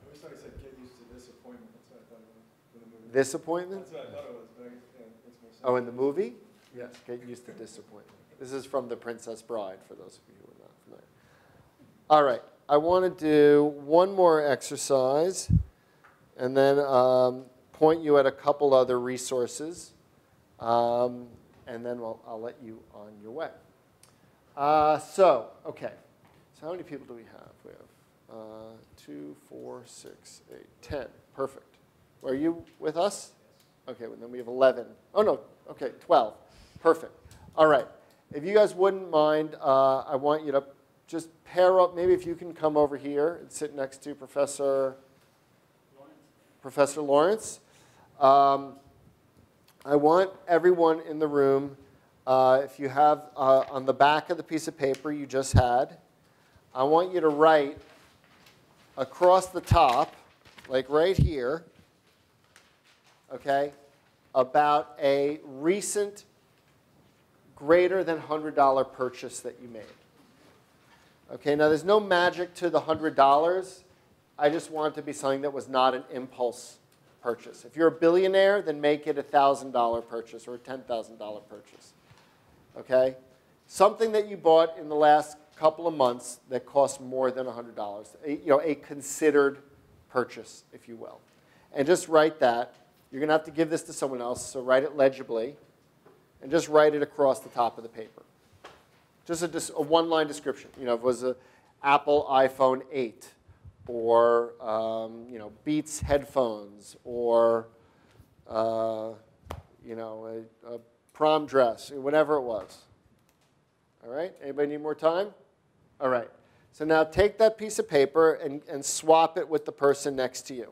always thought he said get used to disappointment. That's what I thought it was in the movie. Disappointment? That's what I thought it was, but I guess, yeah, makes more sense. Oh, in the movie? Yes, get used to disappointment. This is from The Princess Bride, for those of you who are not familiar. All right, I want to do one more exercise, and then point you at a couple other resources, and then I'll let you on your way. Okay. So how many people do we have? We have 2, 4, 6, 8, 10. Perfect. Are you with us? Okay, well, then we have 11. Oh, no. Okay, 12. Perfect. All right. If you guys wouldn't mind, I want you to just pair up. Maybe if you can come over here and sit next to Professor Lawrence. I want everyone in the room, if you have on the back of the piece of paper you just had, I want you to write across the top, like right here, okay, about a recent greater than $100 purchase that you made. Okay, now there's no magic to the $100. I just want it to be something that was not an impulse purchase. If you're a billionaire, then make it a $1,000 purchase or a $10,000 purchase. Okay? Something that you bought in the last couple of months that cost more than $100. A considered purchase, if you will. And just write that. You're going to have to give this to someone else, so write it legibly. And just write it across the top of the paper. Just a one-line description. If it was an Apple iPhone 8, or Beats headphones, or a prom dress, whatever it was. All right? Anybody need more time? All right. So now take that piece of paper and swap it with the person next to you.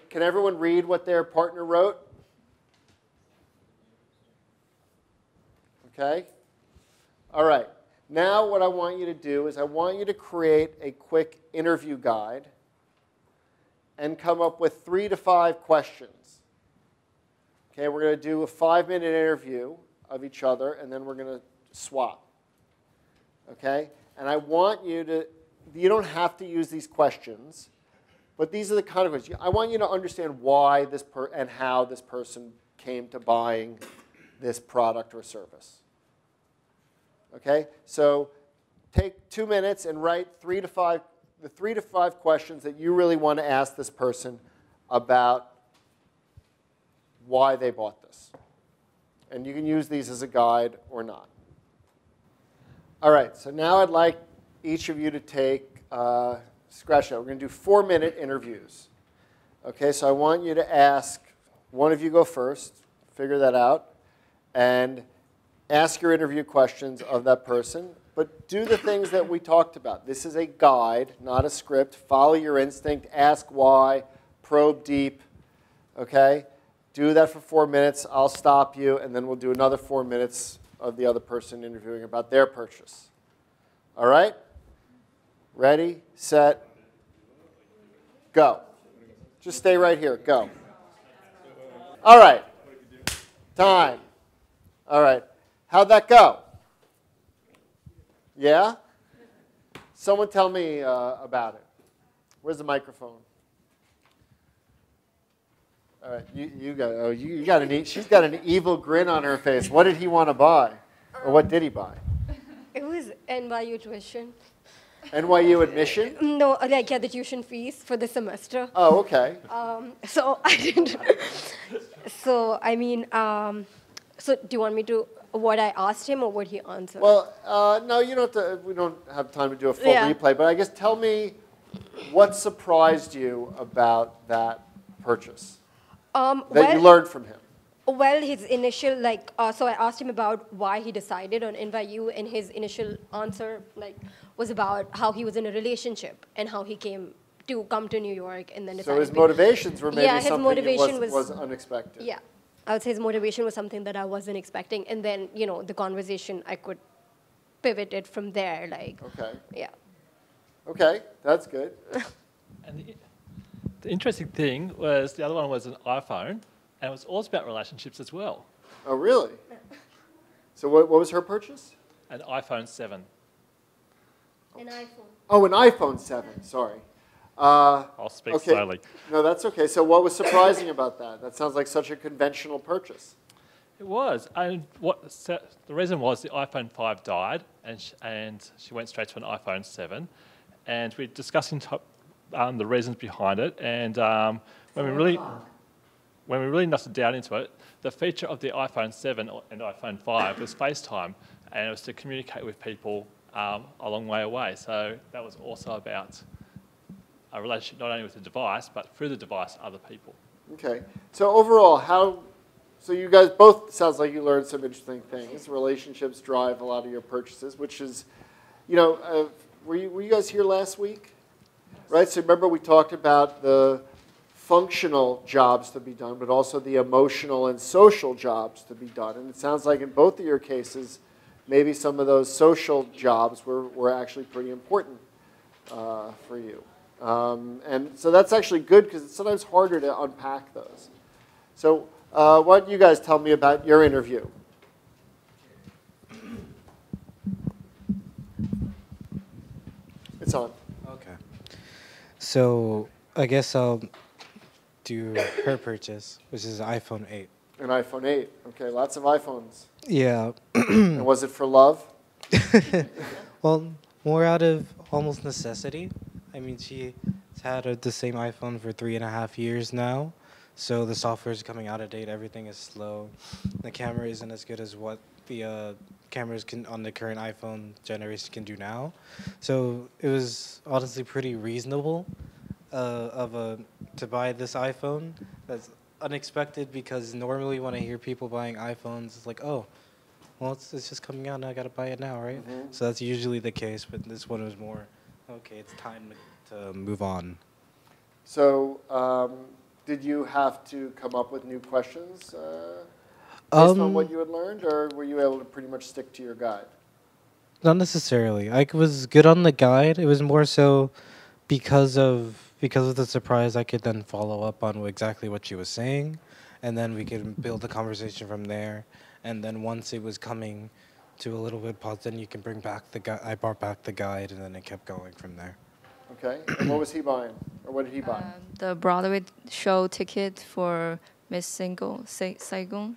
Can everyone read what their partner wrote? Okay? All right. Now what I want you to do is I want you to create a quick interview guide and come up with 3 to 5 questions. Okay, we're going to do a 5-minute interview of each other, and then we're going to swap. Okay? And I want you don't have to use these questions, but these are the kind of questions. I want you to understand why and how this person came to buying this product or service. Okay, so take 2 minutes and write the 3 to 5 questions that you really want to ask this person about why they bought this. And you can use these as a guide or not. All right, so now I'd like each of you to take, scratch that. We're going to do 4-minute interviews. Okay, so I want you to ask, one of you go first, figure that out, and ask your interview questions of that person, but do the things that we talked about. This is a guide, not a script. Follow your instinct, ask why, probe deep, okay? Do that for 4 minutes. I'll stop you, and then we'll do another 4 minutes of the other person interviewing about their purchase. All right? Ready, set, go. Just stay right here. Go. All right. Time. All right. How'd that go? Yeah? Someone tell me about it. Where's the microphone? All right, you got she's got an evil grin on her face. What did he want to buy? Or what did he buy? It was NYU tuition. NYU admission? No, the tuition fees for the semester. Oh, okay. So I didn't. So I mean, so do you want me to what I asked him or what he answered? Well, no, you don't have to. We don't have time to do a full replay. But I guess tell me what surprised you about that purchase that you learned from him. Well, his initial, so I asked him about why he decided on NYU, and his initial answer, was about how he was in a relationship and how he come to New York and then decided. So his motivations were maybe his something motivation was unexpected. Yeah, I would say his motivation was something that I wasn't expecting, and then the conversation I could pivot it from there, Okay. Yeah. Okay, that's good. And the interesting thing was the other one was an iPhone, and it was also about relationships as well. Oh, really? So what was her purchase? An iPhone 7. An iPhone. Oh, an iPhone 7, sorry. I'll speak okay. slowly. No, that's okay. So what was surprising about that? That sounds like such a conventional purchase. It was. And the reason was the iPhone 5 died, and she went straight to an iPhone 7. And we're discussing the reasons behind it. And when we really nutted down into it, the feature of the iPhone 7 and iPhone 5 was FaceTime, and it was to communicate with people a long way away. So that was also about a relationship not only with the device, but through the device, other people. Okay. So overall, so you guys both, sounds like you learned some interesting things. Relationships drive a lot of your purchases, which is, were you guys here last week? Right, so remember we talked about the functional jobs to be done, but also the emotional and social jobs to be done. And it sounds like in both of your cases, maybe some of those social jobs were actually pretty important for you. And so that's actually good because it's sometimes harder to unpack those. So why don't you guys tell me about your interview? It's on. Okay. So I guess I'll do her purchase, which is an iPhone 8. An iPhone 8. Okay, lots of iPhones. Yeah. And was it for love? Well, more out of almost necessity. I mean, she's had the same iPhone for 3.5 years now. So the software is coming out of date. Everything is slow. The camera isn't as good as what the cameras on the current iPhone generation can do now. So it was honestly pretty reasonable to buy this iPhone. That's unexpected because normally when I hear people buying iPhones, it's like, oh, well, it's just coming out and I got to buy it now, right? Mm-hmm. So that's usually the case, but this one was more, okay, it's time to move on. So did you have to come up with new questions based on what you had learned, or were you able to pretty much stick to your guide? Not necessarily. I was good on the guide. It was more so because of the surprise, I could then follow up on exactly what she was saying, and then we could build a conversation from there. And then once it was coming to a little bit pause, then you can bring back the guide. I brought back the guide, and then it kept going from there. Okay. And what was he buying, or what did he buy? The Broadway show ticket for Miss Saigon,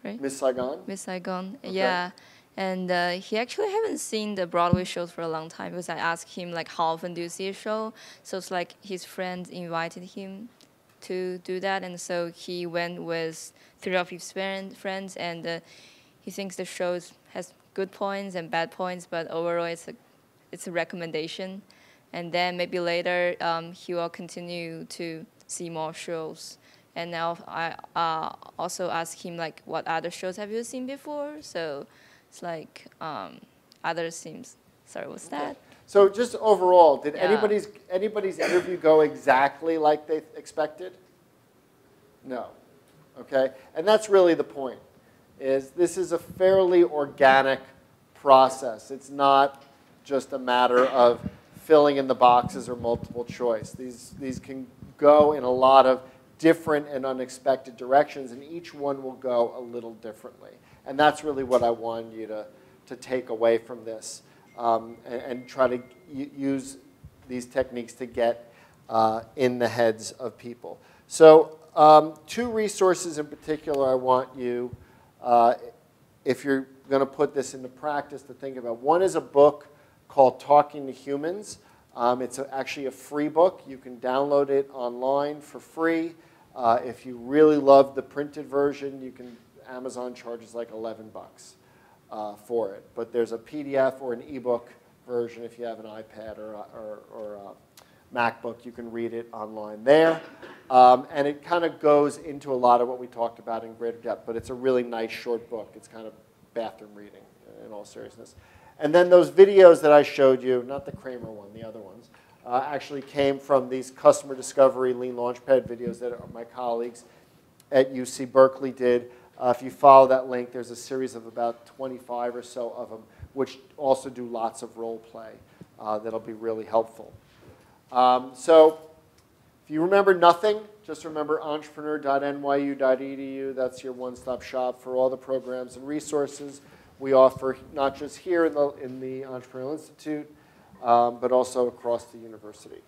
right? Miss Saigon? Miss Saigon, Okay. yeah. And he actually haven't seen the Broadway shows for a long time because I asked him, like, how often do you see a show? So it's like his friends invited him to do that. And so he went with 3 of his friends, and he thinks the show has good points and bad points, but overall it's a recommendation. And then maybe later he will continue to see more shows. And now I also asked him, like, what other shows have you seen before? So it's like other themes. Sorry, what's that? So just overall, did Yeah. anybody's interview go exactly like they expected? No. Okay? And that's really the point, is this is a fairly organic process. It's not just a matter of filling in the boxes or multiple choice. These can go in a lot of different and unexpected directions, and each one will go a little differently. And that's really what I want you to take away from this, and try to use these techniques to get in the heads of people. So 2 resources in particular I want you, if you're going to put this into practice, to think about. One is a book called Talking to Humans. It's actually a free book. You can download it online for free. If you really love the printed version, Amazon charges like $11 for it. But there's a PDF or an ebook version if you have an iPad or a MacBook. You can read it online there. And it kind of goes into a lot of what we talked about in greater depth. But it's a really nice short book. It's kind of bathroom reading, in all seriousness. And then those videos that I showed you, not the Kramer one, the other ones, actually came from these customer discovery Lean Launchpad videos that my colleagues at UC Berkeley did. If you follow that link, there's a series of about 25 or so of them, which also do lots of role play that'll be really helpful. So if you remember nothing, just remember entrepreneur.nyu.edu. That's your one-stop shop for all the programs and resources we offer, not just here in the Entrepreneurial Institute, but also across the university.